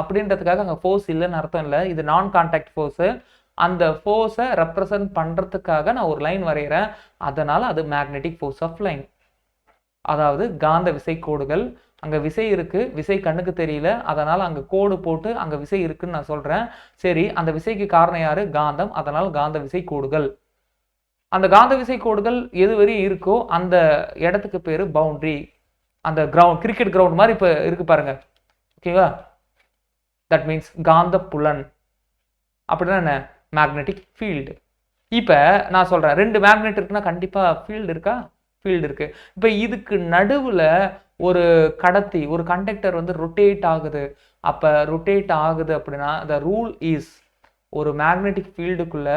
அப்படின்றதுக்காக அங்கே ஃபோர்ஸ் இல்லைன்னு அர்த்தம் இல்லை, இது நான் கான்டாக்ட் ஃபோர்ஸு. அந்த ஃபோர்ஸை ரெப்ரசன்ட் பண்ணுறதுக்காக நான் ஒரு லைன் வரைகிறேன், அதனால் அது மேக்னெட்டிக் ஃபோர்ஸ் ஆஃப் லைன். அதாவது காந்த விசை கோடுகள், அங்கே விசை இருக்குது, விசை கண்ணுக்கு தெரியல, அதனால் அங்கே கோடு போட்டு அங்கே விசை இருக்குன்னு நான் சொல்கிறேன். சரி, அந்த விசைக்கு காரணம் யார்? காந்தம். அதனால் காந்த விசை கோடுகள். அந்த காந்த விசை கோடுகள் எது வரையும் இருக்கோ அந்த இடத்துக்கு பேர் பவுண்டரி. அந்த கிரவுண்ட், கிரிக்கெட் கிரவுண்ட் மாதிரி இப்போ இருக்கு பாருங்க. ஓகேவா? தட் மீன்ஸ் காந்த புலன். அப்படின்னா என்ன? Magnetic field. இப்போ நான் சொல்கிறேன், 2 மேக்னெட் இருக்குன்னா கண்டிப்பாக ஃபீல்டு இருக்கா? ஃபீல்டு இருக்குது. இப்போ இதுக்கு நடுவில் ஒரு கடத்தி, ஒரு கண்டக்டர் வந்து ரொட்டேட் ஆகுது. அப்போ ரொட்டேட் ஆகுது அப்படின்னா த ரூல் இஸ், ஒரு மேக்னெட்டிக் ஃபீல்டுக்குள்ள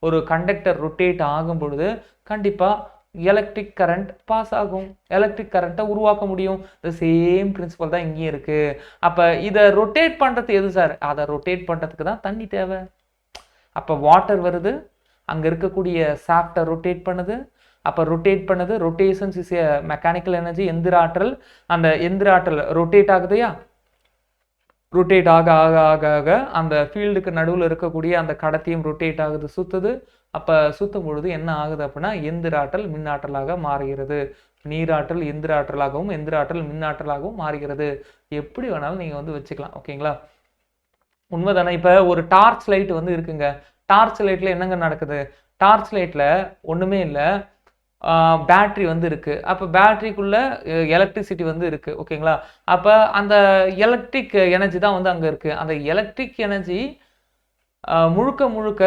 ஒரு கண்டக்டர் ரொட்டேட் ஆகும் பொழுது கண்டிப்பாக எலக்ட்ரிக் கரண்ட் பாஸ் ஆகும், எலக்ட்ரிக் கரண்ட்டை உருவாக்க முடியும். த சேம் பிரின்சிபல் தான் இங்கேயும் இருக்குது. அப்போ இதை ரொட்டேட் பண்ணுறது எது சார்? அதை ரொட்டேட் பண்ணுறதுக்கு தான் தண்ணி தேவை. அப்போ வாட்டர் வருது, அங்கே இருக்கக்கூடிய சாஃப்டை ரொட்டேட் பண்ணுது. அப்போ ரொட்டேட் பண்ணுது, rotations is a mechanical energy, எந்திர ஆற்றல். அந்த எந்திர ஆற்றல் ரொட்டேட் ஆகுதுயா, ரொட்டேட் ஆக ஆக ஆக ஆக அந்த ஃபீல்டுக்கு நடுவில் இருக்கக்கூடிய அந்த கடத்தியும் ரொட்டேட் ஆகுது, சுற்றுது. அப்போ சுற்றும் பொழுது என்ன ஆகுது அப்படின்னா எந்திர ஆற்றல் மின்னாற்றலாக மாறுகிறது. நீராற்றல் எந்திர ஆற்றலாகவும், எந்திர ஆற்றல் மின்னாற்றலாகவும் மாறுகிறது. எப்படி வேணாலும் நீங்கள் வந்து வச்சுக்கலாம். ஓகேங்களா? உண்மைதானே? இப்போ ஒரு டார்ச் லைட் வந்து இருக்குங்க. டார்ச் லைட்டில் என்னங்க நடக்குது? டார்ச் லைட்டில் ஒன்றுமே இல்லை, பேட்ரி வந்து இருக்குது. அப்போ பேட்ரிக்குள்ளே எலக்ட்ரிசிட்டி வந்து இருக்குது. ஓகேங்களா? அப்போ அந்த எலக்ட்ரிக் எனர்ஜி தான் வந்து அங்கே இருக்குது. அந்த எலக்ட்ரிக் எனர்ஜி முழுக்க முழுக்க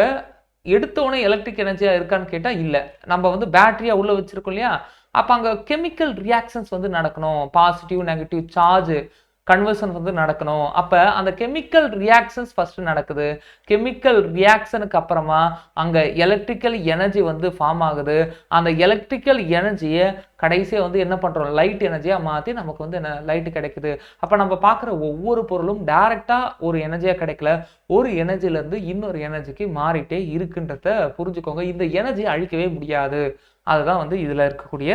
எடுத்தோடனே எலக்ட்ரிக் எனர்ஜியா இருக்கான்னு கேட்டா இல்ல. நம்ம வந்து பேட்டரியா உள்ள வச்சிருக்கோம் இல்லையா? அப்ப அங்க கெமிக்கல் ரியாக்ஷன்ஸ் வந்து நடக்கணும். பாசிட்டிவ், நெகட்டிவ் சார்ஜ் கன்வர்ஷன் வந்து நடக்கணும். அப்ப அந்த கெமிக்கல் ரியாக்ஷன்ஸ் ஃபர்ஸ்ட் நடக்குது. கெமிக்கல் ரியாக்ஷனுக்கு அப்புறமா அங்க எலக்ட்ரிக்கல் எனர்ஜி வந்து ஃபார்ம் ஆகுது. அந்த எலக்ட்ரிக்கல் எனர்ஜிய கடைசியா வந்து என்ன பண்றோம்? லைட் எனர்ஜியா மாத்தி நமக்கு வந்து லைட் கிடைக்குது. அப்ப நம்ம பார்க்குற ஒவ்வொரு பொருளும் டைரக்ட்டா ஒரு எனர்ஜியா கிடைக்கல. ஒரு எனர்ஜில இருந்து இன்னொரு எனர்ஜிக்கு மாறிட்டே இருக்குன்றத புரிஞ்சுக்கோங்க. இந்த எனர்ஜி அழிக்கவே முடியாது. அதுதான் வந்து இதுல இருக்கக்கூடிய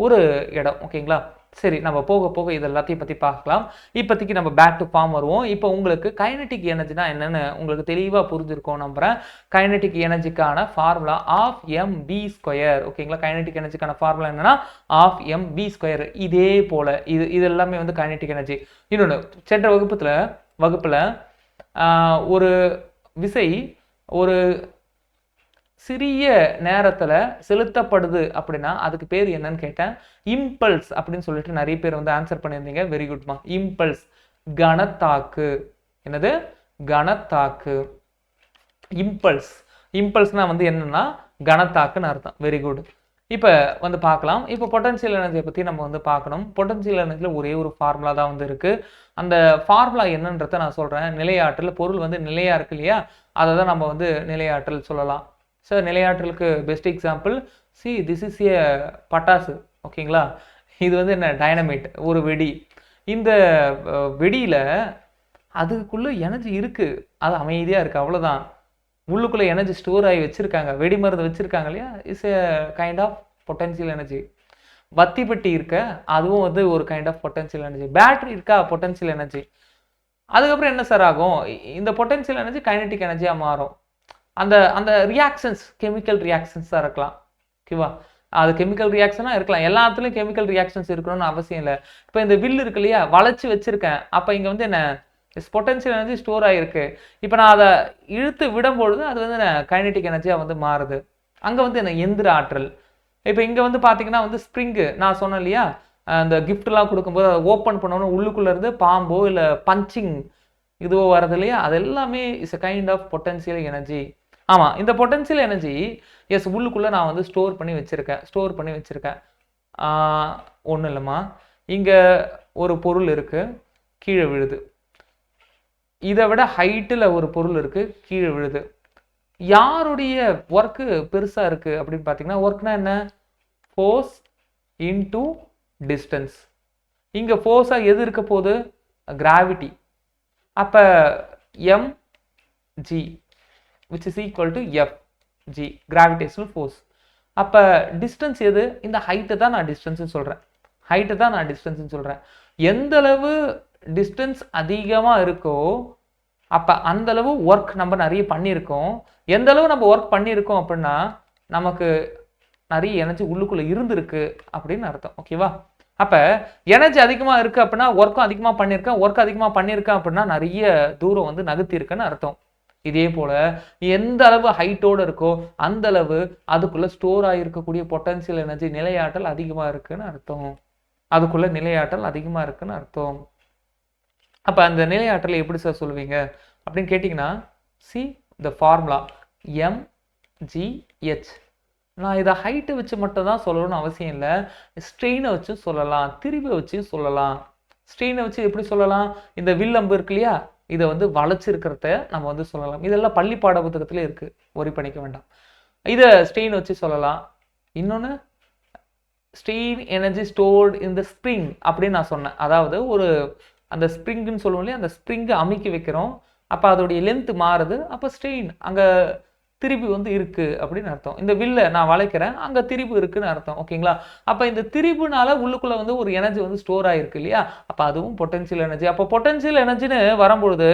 ஒரு இடம். ஓகேங்களா? சரி, நம்ம போக போக இது எல்லாத்தையும் பத்தி பார்க்கலாம். இப்போதைக்கு நம்ம பேக் டு ஃபார்ம் வருவோம். இப்போ உங்களுக்கு கைனடிக் எனர்ஜினா என்னன்னு உங்களுக்கு தெளிவா புரிஞ்சிருக்கும் நம்புறேன். கைனடிக் எனர்ஜிக்கான ஃபார்முலா ஆஃப் mv². ஓகேங்களா? கைனடிக் எனர்ஜிக்கான ஃபார்முலா என்னன்னா ஆஃப் mv². இதே போல இது எல்லாமே வந்து கைனடிக் எனர்ஜி. இன்னொன்னு, சென்ற வகுப்புல ஒரு விசை ஒரு சிறிய நேரத்துல செலுத்தப்படுது அப்படின்னா அதுக்கு பேர் என்னன்னு கேட்டேன். இம்பல்ஸ் அப்படின்னு சொல்லிட்டு நிறைய பேர் வந்து ஆன்சர் பண்ணியிருந்தீங்க. வெரி குட்மா. இம்பல்ஸ், கணத்தாக்கு. என்னது? கணத்தாக்கு. இம்பல்ஸ்னா வந்து என்னன்னா கணத்தாக்குன்னு அர்த்தம். Very good. இப்போ வந்து பார்க்கலாம். இப்போ பொட்டன்ஷியல் எனர்ஜியை பற்றி நம்ம வந்து பார்க்கணும். பொட்டன்ஷியல் எனர்ஜியில் ஒரே ஒரு ஃபார்முலா தான் வந்து இருக்கு. அந்த ஃபார்முலா என்னன்றதை நான் சொல்றேன். நிலையாற்றல், பொருள் வந்து நிலையா இருக்கு இல்லையா, அதை தான் நம்ம வந்து நிலையாற்றல் சொல்லலாம். சார், நிலையாற்றலுக்கு best example this is a பட்டாசு. ஓகேங்களா? இது வந்து என்ன? டைனமைட், ஒரு வெடி. இந்த வெடியில அதுக்குள்ள எனர்ஜி இருக்கு, அது அமைதியா இருக்கு, அவ்வளவுதான். உள்ளுக்குள்ள எனர்ஜி ஸ்டோர் ஆகி வச்சிருக்காங்க, வெடி மருந்து வச்சிருக்காங்க இல்லையா, is a kind of potential energy. வத்தி பெட்டி இருக்க, அதுவும் வந்து ஒரு kind of potential energy. Battery இருக்கா, பொட்டன்ஷியல் எனர்ஜி. அதுக்கப்புறம் என்ன சார் ஆகும்? இந்த பொட்டன்ஷியல் எனர்ஜி கைனடிக் எனர்ஜியா மாறும். அந்த அந்த ரியாக்ஷன்ஸ் கெமிக்கல் ரியாக்ஷன்ஸாக இருக்கலாம். ஓகேவா? அது கெமிக்கல் ரியாக்ஷனாக இருக்கலாம். எல்லாத்துலேயும் கெமிக்கல் ரியாக்ஷன்ஸ் இருக்கணும்னு அவசியம் இல்லை. இப்போ இந்த வில் இருக்கு இல்லையா, வளைச்சி வச்சிருக்கேன். அப்போ இங்கே வந்து என்ன? பொட்டன்ஷியல் எனர்ஜி ஸ்டோர் ஆகிருக்கு. இப்போ நான் அதை இழுத்து விடும்பொழுது அது வந்து என்ன? கைனடிக் எனர்ஜியாக வந்து மாறுது. அங்கே வந்து என்ன? எந்திர ஆற்றல். இப்போ இங்கே வந்து பார்த்தீங்கன்னா வந்து ஸ்ப்ரிங்கு, நான் சொன்னேன் இல்லையா, அந்த கிஃப்ட்லாம் கொடுக்கும்போது அதை ஓப்பன் பண்ணணும், உள்ளுக்குள்ளே இருந்து பாம்போ இல்லை பஞ்சிங் இதுவோ வர்றது இல்லையா, அது எல்லாமே is a kind of potential energy. ஆமாம், இந்த பொட்டன்ஷியல் எனர்ஜி உள்ளுக்குள்ளே நான் வந்து ஸ்டோர் பண்ணி வச்சுருக்கேன். ஒன்றும் இல்லைம்மா, இங்கே ஒரு பொருள் இருக்குது, கீழே விழுது. இதை விட ஹைட்டில் ஒரு பொருள் இருக்குது, கீழே விழுது. யாருடைய ஒர்க்கு பெருசாக இருக்குது அப்படின்னு பார்த்தீங்கன்னா, ஒர்க்னா என்ன? Force into distance. இங்கே ஃபோர்ஸாக எது இருக்க போகுது? கிராவிட்டி. அப்போ mg which is equal to fg, gravitational force. அப்போ டிஸ்டன்ஸ் எது? இந்த ஹைட்டை தான் நான் டிஸ்டன்ஸ்னு சொல்கிறேன். எந்த அளவு டிஸ்டன்ஸ் அதிகமாக இருக்கோ அப்போ அந்த அளவு ஒர்க் நம்ம நிறைய பண்ணியிருக்கோம். எந்த அளவு நம்ம ஒர்க் பண்ணியிருக்கோம் அப்படின்னா நமக்கு நிறைய எனர்ஜி உள்ளுக்குள்ளே இருந்திருக்கு அப்படின்னு அர்த்தம். ஓகேவா? அப்போ எனர்ஜி அதிகமாக இருக்குது அப்படின்னா ஒர்க்கும் அதிகமாக பண்ணியிருக்கேன் அப்படின்னா நிறைய தூரம் வந்து நகர்த்திருக்குன்னு அர்த்தம். இதே போல எந்த அளவு ஹைட்டோடு இருக்கோ அந்த அளவு அதுக்குள்ள ஸ்டோர் ஆகிருக்கக்கூடிய பொட்டன்ஷியல் எனர்ஜி, நிலையாற்றல் அதிகமாக இருக்குன்னு அர்த்தம். அப்போ அந்த நிலையாற்றலை எப்படி சார் சொல்லுவீங்க அப்படின்னு கேட்டிங்கன்னா, the formula mgh. நான் இதை ஹைட்டை வச்சு மட்டும் தான் சொல்லணும்னு அவசியம் இல்லை. ஸ்ட்ரெயினை வச்சும் சொல்லலாம், திரிபை வச்சும் சொல்லலாம். ஸ்ட்ரெயினை வச்சு எப்படி சொல்லலாம்? இந்த வில்லம்பு இருக்கு இல்லையா, இதை வந்து வளைச்சிருக்கிறத நம்ம வந்து சொல்லலாம். இதெல்லாம் பள்ளி பாட புத்தகத்திலே இருக்குது, ஒரி பண்ணிக்க வேண்டாம். இதை ஸ்ட்ரெயின் வச்சு சொல்லலாம். இன்னொன்று, ஸ்ட்ரெயின் எனர்ஜி ஸ்டோர்ட் இன் த ஸ்ப்ரிங் அப்படின்னு நான் சொன்னேன். அதாவது ஒரு அந்த ஸ்ப்ரிங்குன்னு சொல்லுவோம் இல்லையா, அந்த ஸ்ப்ரிங்கை அமுக்கி வைக்கிறோம், அப்போ அதோடைய லென்த் மாறுது, அப்போ ஸ்ட்ரெயின் அங்கே திரிபு வந்து இருக்கு அப்படின்னு அர்த்தம். இந்த வில்லை நான் வளைக்கிறேன், அங்கே திரிபு இருக்குன்னு அர்த்தம். ஓகேங்களா? அப்போ இந்த திரிபுனால உள்ளுக்குள்ள வந்து ஒரு எனர்ஜி வந்து ஸ்டோர் ஆகிருக்கு இல்லையா, அப்போ அதுவும் பொட்டன்ஷியல் எனர்ஜி. அப்போ பொட்டன்ஷியல் எனர்ஜின்னு வரும்பொழுது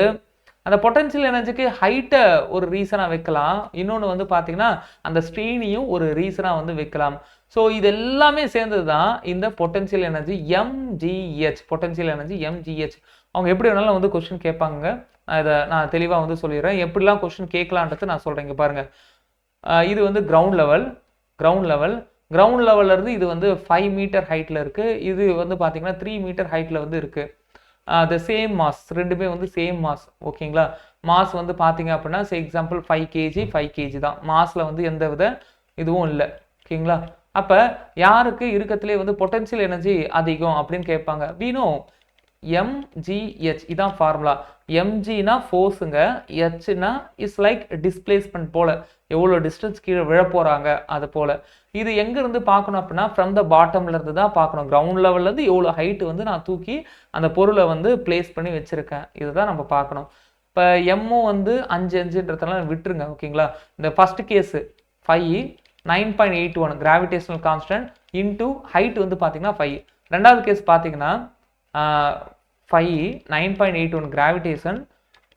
அந்த பொட்டன்ஷியல் எனர்ஜிக்கு ஹைட்டை ஒரு ரீசனாக வைக்கலாம். இன்னொன்று வந்து பார்த்தீங்கன்னா அந்த ஸ்ட்ரெயினையும் ஒரு ரீசனாக வந்து வைக்கலாம். ஸோ இது எல்லாமே சேர்ந்தது தான் இந்த potential energy mgh. Potential energy mgh. அவங்க எப்படி வேணாலும் வந்து கொஸ்டின் கேட்பாங்க. இதை நான் தெளிவாக வந்து சொல்லிடுறேன், எப்படிலாம் கொஸ்டின் கேட்கலான்றது நான் சொல்கிறேன். இங்கே பாருங்கள், இது வந்து கிரவுண்ட் லெவல்லேருந்து இது வந்து 5 மீட்டர் ஹைட்டில் இருக்குது. இது வந்து பார்த்தீங்கன்னா 3 மீட்டர் ஹைட்டில் வந்து இருக்குது. த சேம் மாஸ், ரெண்டுமே வந்து சேம் மாஸ். ஓகேங்களா? மாஸ் வந்து பார்த்தீங்க அப்படின்னா எக்ஸாம்பிள் 5 kg 5 kg தான். மாஸ்ல வந்து எந்த வித இதுவும் இல்லை. ஓகேங்களா? அப்ப யாருக்கு இருக்கத்திலே வந்து பொட்டன்ஷியல் எனர்ஜி அதிகம் அப்படின்னு கேட்பாங்க. we know mgh இதான் ஃபார்முலா. mgனா ஃபோர்ஸுங்க, hனா இஸ் லைக் டிஸ்பிளேஸ்மெண்ட் போல, எவ்வளோ டிஸ்டன்ஸ் கீழே விழ போறாங்க அது போல. இது எங்க இருந்து பார்க்கணும் அப்படின்னா ஃப்ரம் த பாட்டம்ல இருந்து தான் பார்க்கணும். கிரவுண்ட் லெவல்ல இருந்து எவ்வளோ ஹைட் வந்து நான் தூக்கி அந்த பொருளை வந்து பிளேஸ் பண்ணி வச்சிருக்கேன், இதுதான் நம்ம பார்க்கணும். இப்போ எம்மும் வந்து 5 விட்டுருங்க. ஓகேங்களா? இந்த first case 5 9.81 gravitational constant into height வந்து பார்த்தீங்கன்னா 5. ரெண்டாவது கேஸ் பார்த்தீங்கன்னா 5 9.81 கிராவிடேஷன்,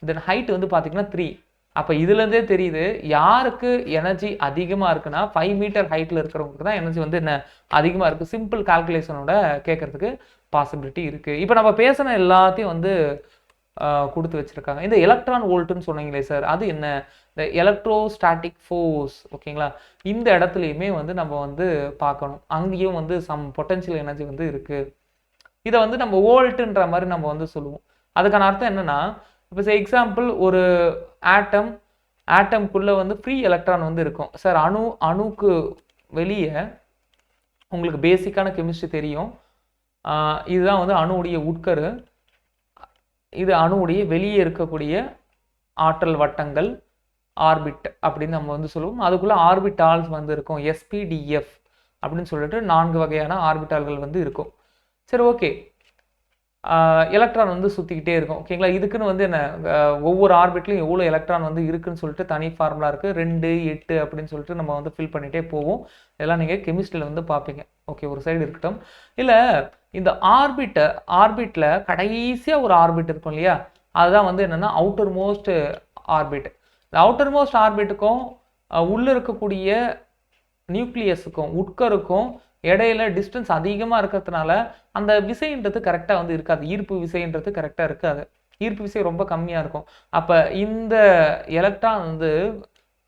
தென் ஹைட் வந்து பார்த்தீங்கன்னா 3. அப்போ இதுலேருந்தே தெரியுது யாருக்கு எனர்ஜி அதிகமாக இருக்குன்னா 5 மீட்டர் ஹைட்டில் இருக்கிறவங்களுக்கு தான் எனர்ஜி வந்து என்ன அதிகமாக இருக்குது. சிம்பிள் கால்குலேஷனோட கேட்கறதுக்கு பாசிபிலிட்டி இருக்குது. இப்போ நம்ம பேசின எல்லாத்தையும் வந்து கொடுத்து வச்சிருக்காங்க. இந்த எலக்ட்ரான் வோல்ட்டுன்னு சொன்னீங்களே சார், அது என்ன? இந்த எலக்ட்ரோஸ்டாட்டிக் ஃபோர்ஸ். ஓகேங்களா? இந்த இடத்துலையுமே வந்து நம்ம வந்து பார்க்கணும், அங்கேயும் வந்து சம் பொட்டன்ஷியல் எனர்ஜி வந்து இருக்கு. இதை வந்து நம்ம வோல்ட்டுன்ற மாதிரி நம்ம வந்து சொல்லுவோம். அதுக்கான அர்த்தம் என்னன்னா, இப்போ எக்ஸாம்பிள் ஒரு ஆட்டம்குள்ள வந்து ஃப்ரீ எலக்ட்ரான் வந்து இருக்கும் சார். அணுக்கு வெளியே உங்களுக்கு பேசிக்கான கெமிஸ்ட்ரி தெரியும். இதுதான் வந்து அணுவுடைய உட்கரு, இது அணுவுடைய வெளியே இருக்கக்கூடிய ஆற்றல் வட்டங்கள், ஆர்பிட் அப்படின்னு நம்ம வந்து சொல்லுவோம். அதுக்குள்ள ஆர்பிட்டால்ஸ் வந்து இருக்கும், SPDF அப்படின்னு சொல்லிட்டு 4 வகையான ஆர்பிட்டால்கள் வந்து இருக்கும். சரி, ஓகே. எலக்ட்ரான் வந்து சுற்றிக்கிட்டே இருக்கும். ஓகேங்களா? இதுக்குன்னு வந்து என்ன, ஒவ்வொரு ஆர்பிட்லையும் எவ்வளோ எலக்ட்ரான் வந்து இருக்குன்னு சொல்லிட்டு தனி ஃபார்முலா இருக்குது. 2 8 அப்படின்னு சொல்லிட்டு நம்ம வந்து ஃபில் பண்ணிகிட்டே போவோம். இதெல்லாம் நீங்கள் கெமிஸ்ட்ரியில் வந்து பார்ப்பீங்க. ஓகே, ஒரு சைடு இருக்கட்டும். இல்லை, இந்த ஆர்பிட்டில் கடைசியாக ஒரு ஆர்பிட் இருக்கும் இல்லையா, அதுதான் வந்து என்னென்னா அவுட்டர் மோஸ்ட் ஆர்பிட். இந்த அவுட்டர் மோஸ்ட் ஆர்பிட்டுக்கும் உள்ளே இருக்கக்கூடிய நியூக்ளியஸுக்கும் உட்கருக்கும் இடையில டிஸ்டன்ஸ் அதிகமாக இருக்கிறதுனால அந்த விசைன்றது கரெக்டாக வந்து இருக்காது. ஈர்ப்பு விசைன்றது கரெக்டாக இருக்காது. ஈர்ப்பு விசை ரொம்ப கம்மியாக இருக்கும். அப்போ இந்த எலக்ட்ரான் வந்து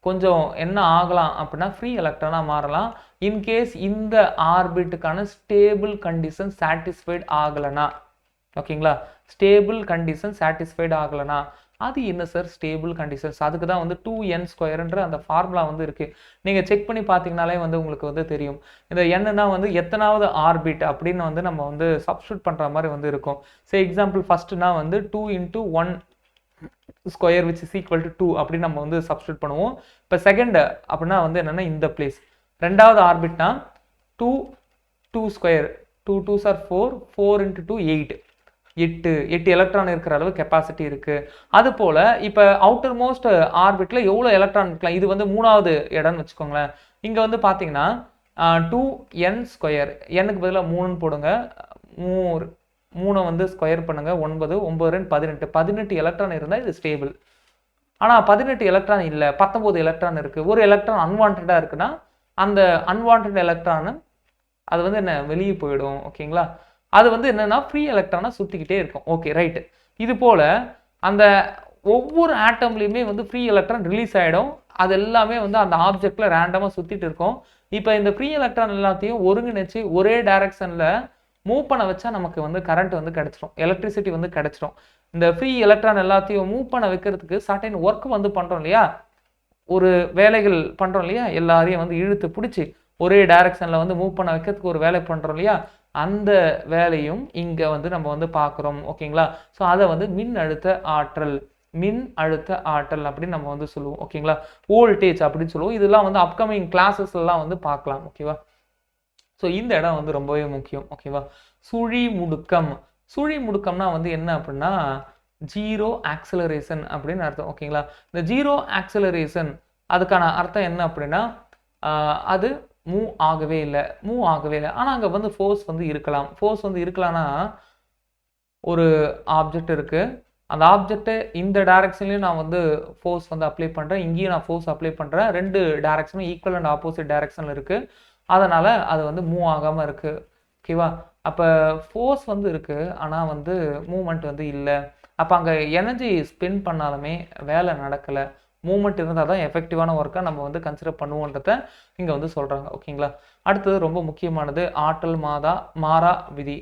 கொஞ்சம் என்ன ஆகலாம் அப்படின்னா ஃப்ரீ எலக்ட்ரானாக மாறலாம். இன்கேஸ் இந்த ஆர்பிட்டுக்கான ஸ்டேபிள் கண்டிஷன் சாட்டிஸ்ஃபைட் ஆகலைனா. ஓகேங்களா? ஸ்டேபிள் கண்டிஷன் சாட்டிஸ்ஃபைட் ஆகலைனா அது என்ன சார் ஸ்டேபிள் கண்டிஷன்ஸ்? அதுக்கு தான் வந்து 2n² அந்த ஃபார்முலா வந்து இருக்குது. நீங்கள் செக் பண்ணி பார்த்தீங்கனாலே வந்து உங்களுக்கு வந்து தெரியும். இந்த என்னன்னா வந்து எத்தனாவது ஆர்பிட் அப்படின்னு வந்து நம்ம வந்து சப்ஸ்டியூட் பண்ணுற மாதிரி வந்து இருக்கும். சரி, எக்ஸாம்பிள் ஃபர்ஸ்ட்னா வந்து 2 × 1² which is equal to 2 அப்படின்னு நம்ம வந்து சப்ஸ்டியூட் பண்ணுவோம். இப்போ செகண்ட் அப்படின்னா வந்து என்னென்னா இந்த பிளேஸ். ரெண்டாவது ஆர்பிட்னா 2 2² 2 2s are 4 4 × 2 8 8 எலக்ட்ரான் இருக்கிற அளவு கெப்பாசிட்டி இருக்கு. அது போல இப்போ அவுட்டர் மோஸ்ட் ஆர்பிட்ல எவ்வளோ எலக்ட்ரான் இருக்கலாம்? இது வந்து 3வது இடம்னு வச்சுக்கோங்களேன். இங்கே வந்து பார்த்தீங்கன்னா 2n², n-க்கு பதிலாக 3ன்னு போடுங்க. 3 வந்து ஸ்கொயர் பண்ணுங்க, 9 9 18 18 எலக்ட்ரான் இருந்தால் இது ஸ்டேபிள். ஆனால் 18 எலக்ட்ரான் இல்லை, 19 எலக்ட்ரான் இருக்கு. ஒரு எலக்ட்ரான் அன்வான்டாக இருக்குன்னா அந்த அன்வான்ட் எலக்ட்ரான் அது வந்து என்ன வெளியே போயிடும். ஓகேங்களா? அது வந்து என்னன்னா ஃப்ரீ எலக்ட்ரானா சுற்றிக்கிட்டே இருக்கும். Okay, right. இது போல் அந்த ஒவ்வொரு ஆட்டம்லையுமே வந்து ஃப்ரீ எலக்ட்ரான் ரிலீஸ் ஆகிடும். அது எல்லாமே வந்து அந்த ஆப்ஜெக்டில் ரேண்டமாக சுற்றிட்டு இருக்கும். இப்போ இந்த ஃப்ரீ எலக்ட்ரான் எல்லாத்தையும் ஒருங்கிணைச்சு ஒரே டைரக்ஷனில் மூவ் பண்ண வச்சா நமக்கு வந்து கரண்ட் வந்து கிடச்சிரும், எலக்ட்ரிசிட்டி வந்து கிடச்சிரும். இந்த ஃப்ரீ எலக்ட்ரான் எல்லாத்தையும் மூவ் பண்ண வைக்கிறதுக்கு சர்டைன் ஒர்க் வந்து பண்ணுறோம் இல்லையா, ஒரு வேலைகள் பண்ணுறோம் இல்லையா, எல்லாரையும் வந்து இழுத்து பிடிச்சி ஒரே டைரக்ஷனில் வந்து மூவ் பண்ண வைக்கிறதுக்கு ஒரு வேலை பண்ணுறோம் இல்லையா, அந்த வேலையும் இங்கே வந்து நம்ம வந்து பார்க்குறோம். ஓகேங்களா? ஸோ அதை வந்து மின் அழுத்த ஆற்றல் அப்படின்னு நம்ம வந்து சொல்லுவோம். ஓகேங்களா? வோல்டேஜ் அப்படின்னு சொல்லுவோம். இதெல்லாம் வந்து அப்கமிங் கிளாஸஸ்லாம் வந்து பார்க்கலாம். ஓகேவா? ஸோ இந்த இடம் வந்து ரொம்பவே முக்கியம். ஓகேவா? சுழி முடுக்கம்னா வந்து என்ன அப்படின்னா ஜீரோ ஆக்சலரேஷன் அப்படின்னு அர்த்தம். ஓகேங்களா? இந்த ஜீரோ ஆக்சலரேஷன் அதுக்கான அர்த்தம் என்ன அப்படின்னா அது மூவ் ஆகவே இல்லை. ஆனால் அங்கே வந்து ஃபோர்ஸ் வந்து இருக்கலாம்னா ஒரு ஆப்ஜெக்ட் இருக்குது, அந்த ஆப்ஜெக்டை இந்த டைரக்ஷன்லையும் நான் வந்து ஃபோர்ஸ் வந்து அப்ளை பண்ணுறேன், இங்கேயும் நான் ஃபோர்ஸ் அப்ளை பண்ணுறேன். 2 டைரக்ஷனும் ஈக்குவல் அண்ட் ஆப்போசிட் டைரக்ஷனில் இருக்குது. அதனால் அது வந்து மூவ் ஆகாமல் இருக்குது. ஓகேவா? அப்போ ஃபோர்ஸ் வந்து இருக்குது, ஆனால் வந்து மூவ்மெண்ட் வந்து இல்லை. அப்போ அங்கே எனர்ஜி ஸ்பெண்ட் பண்ணாலுமே வேலை நடக்கலை. மூவ்மெண்ட் இருந்தால் தான் எஃபெக்டிவான ஒர்க்காக நம்ம வந்து கன்சிடர் பண்ணுவோன்றத இங்கே வந்து சொல்கிறாங்க. ஓகேங்களா? அடுத்தது ரொம்ப முக்கியமானது ஆற்றல் மாறா விதி.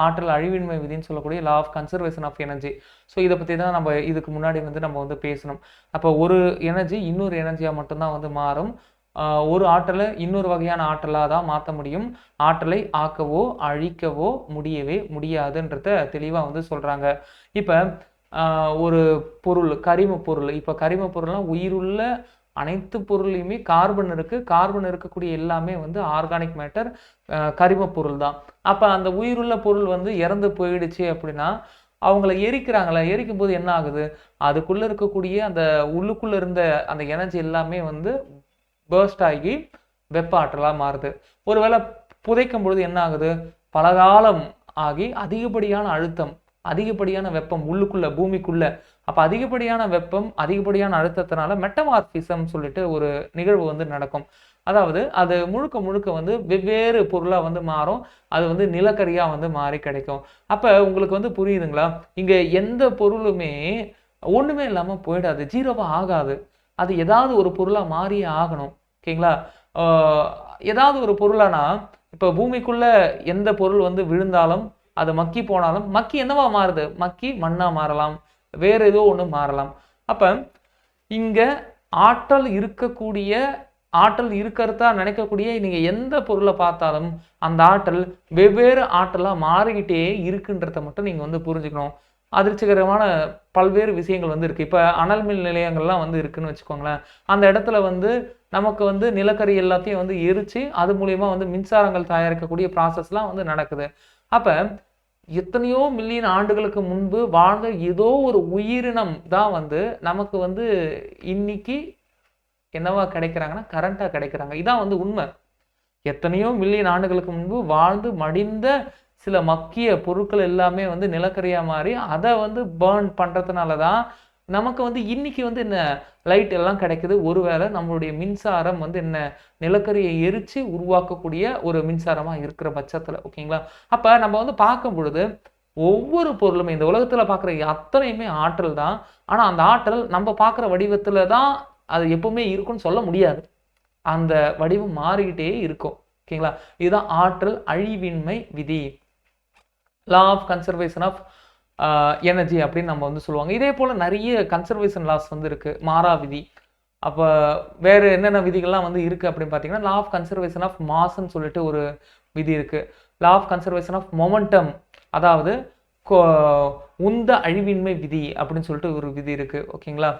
ஆற்றல் அழிவின்மை விதின்னு சொல்லக்கூடிய law of conservation of energy. So இதை பற்றி தான் நம்ம இதுக்கு முன்னாடி வந்து நம்ம வந்து பேசணும். அப்போ ஒரு எனர்ஜி இன்னொரு எனர்ஜியாக மட்டும்தான் வந்து மாறும். ஒரு ஆற்றலை இன்னொரு வகையான ஆற்றலாக தான் மாற்ற முடியும். ஆற்றலை ஆக்கவோ அழிக்கவோ முடியவே முடியாதுன்றத தெளிவாக வந்து சொல்கிறாங்க. இப்போ ஒரு பொருள், கரிம பொருள், இப்போ கரிம பொருள்லாம் உயிருள்ள அனைத்து பொருள்லையுமே கார்பன் இருக்குது. கார்பன் இருக்கக்கூடிய எல்லாமே வந்து ஆர்கானிக் மேட்டர், கரிம பொருள் தான். அப்போ அந்த உயிருள்ள பொருள் வந்து இறந்து போயிடுச்சு அப்படின்னா அவங்கள எரிக்கிறாங்களே, எரிக்கும் போது என்ன ஆகுது, அதுக்குள்ளே இருக்கக்கூடிய அந்த உள்ளுக்குள்ளே இருந்த அந்த எனர்ஜி எல்லாமே வந்து பர்ஸ்ட் ஆகி வெப்ப ஆற்றலாக மாறுது. ஒருவேளை புதைக்கும் பொழுது என்ன ஆகுது, பலகாலம் ஆகி அதிகப்படியான அழுத்தம், அதிகப்படியான வெப்பம் உள்ளுக்குள்ள பூமிக்குள்ள. அப்போ அதிகப்படியான வெப்பம், அதிகப்படியான அழுத்தத்தினால மெட்டமார்பிசம் சொல்லிட்டு ஒரு நிகழ்வு வந்து நடக்கும். அதாவது அது முழுக்க முழுக்க வந்து வெவ்வேறு பொருளாக வந்து மாறும். அது வந்து நிலக்கரியாக வந்து மாறி கிடைக்கும். அப்போ உங்களுக்கு வந்து புரியுதுங்களா, இங்கே எந்த பொருளுமே ஒன்றுமே இல்லாமல் போயிடாது, ஜீரோவாக ஆகாது. அது ஏதாவது ஒரு பொருளாக மாறியே ஆகணும். ஓகேங்களா? ஏதாவது ஒரு பொருளானா இப்போ பூமிக்குள்ள எந்த பொருள் வந்து விழுந்தாலும் அது மக்கி போனாலும் மக்கி என்னவா மாறுது, மக்கி மண்ணா மாறலாம், வேற ஏதோ ஒன்று மாறலாம். அப்போ இங்க ஆற்றல் இருக்கக்கூடிய, ஆற்றல் இருக்கிறதா நினைக்கக்கூடிய நீங்க எந்த பொருளை பார்த்தாலும் அந்த ஆற்றல் வெவ்வேறு ஆற்றலா மாறிக்கிட்டே இருக்குன்றத மட்டும் நீங்க வந்து புரிஞ்சுக்கணும். அதிர்ச்சிகரமான பல்வேறு விஷயங்கள் வந்து இருக்கு. இப்போ அனல் மின் நிலையங்கள்லாம் வந்து இருக்குன்னு வச்சுக்கோங்களேன். அந்த இடத்துல வந்து நமக்கு வந்து நிலக்கரி எல்லாத்தையும் வந்து எரிச்சு அது மூலியமா வந்து மின்சாரங்கள் தயாரிக்கக்கூடிய ப்ராசஸ்லாம் வந்து நடக்குது. அப்ப எத்தனையோ மில்லியன் ஆண்டுகளுக்கு முன்பு வாழ்ந்த ஏதோ ஒரு உயிரினம் தான் வந்து நமக்கு வந்து இன்னைக்கு என்னவா கிடைக்கிறாங்கன்னா கரண்டா கிடைக்கிறாங்க. இதான் வந்து உண்மை. எத்தனையோ மில்லியன் ஆண்டுகளுக்கு முன்பு வாழ்ந்து மடிந்த சில மக்கிய பொருட்கள் எல்லாமே வந்து நிலக்கரியா மாறி அதை வந்து பேர்ன் பண்றதுனால தான் நமக்கு வந்து இன்னைக்கு வந்து என்ன லைட் எல்லாம் கிடைக்குது. ஒருவேளை நம்மளுடைய மின்சாரம் வந்து என்ன நிலக்கரியை எரிச்சு உருவாக்கக்கூடிய ஒரு மின்சாரமா இருக்கிற பட்சத்துல, ஓகேங்களா? அப்ப நம்ம வந்து பார்க்கும் பொழுது ஒவ்வொரு பொருளுமே இந்த உலகத்துல பார்க்குற அத்தனையுமே ஆற்றல் தான். ஆனா அந்த ஆற்றல் நம்ம பார்க்குற வடிவத்துல தான் அது எப்பவுமே இருக்கும்னு சொல்ல முடியாது. அந்த வடிவம் மாறிக்கிட்டே இருக்கும். ஓகேங்களா? இதுதான் ஆற்றல் அழிவின்மை விதி, law of conservation of energy அப்படின்னு நம்ம வந்து சொல்லுவாங்க. இதே போல நிறைய கன்சர்வேஷன் லாஸ் வந்து இருக்கு, மாறா விதி. அப்போ வேற என்னென்ன விதிகள்லாம் வந்து இருக்கு அப்படின்னு பார்த்தீங்கன்னா, லா ஆஃப் கன்சர்வேஷன் ஆஃப் மாஸ்ன்னு சொல்லிட்டு ஒரு விதி இருக்கு. Law of conservation of momentum, அதாவது உந்த அழிவின்மை விதி அப்படின்னு சொல்லிட்டு ஒரு விதி இருக்கு. ஓகேங்களா?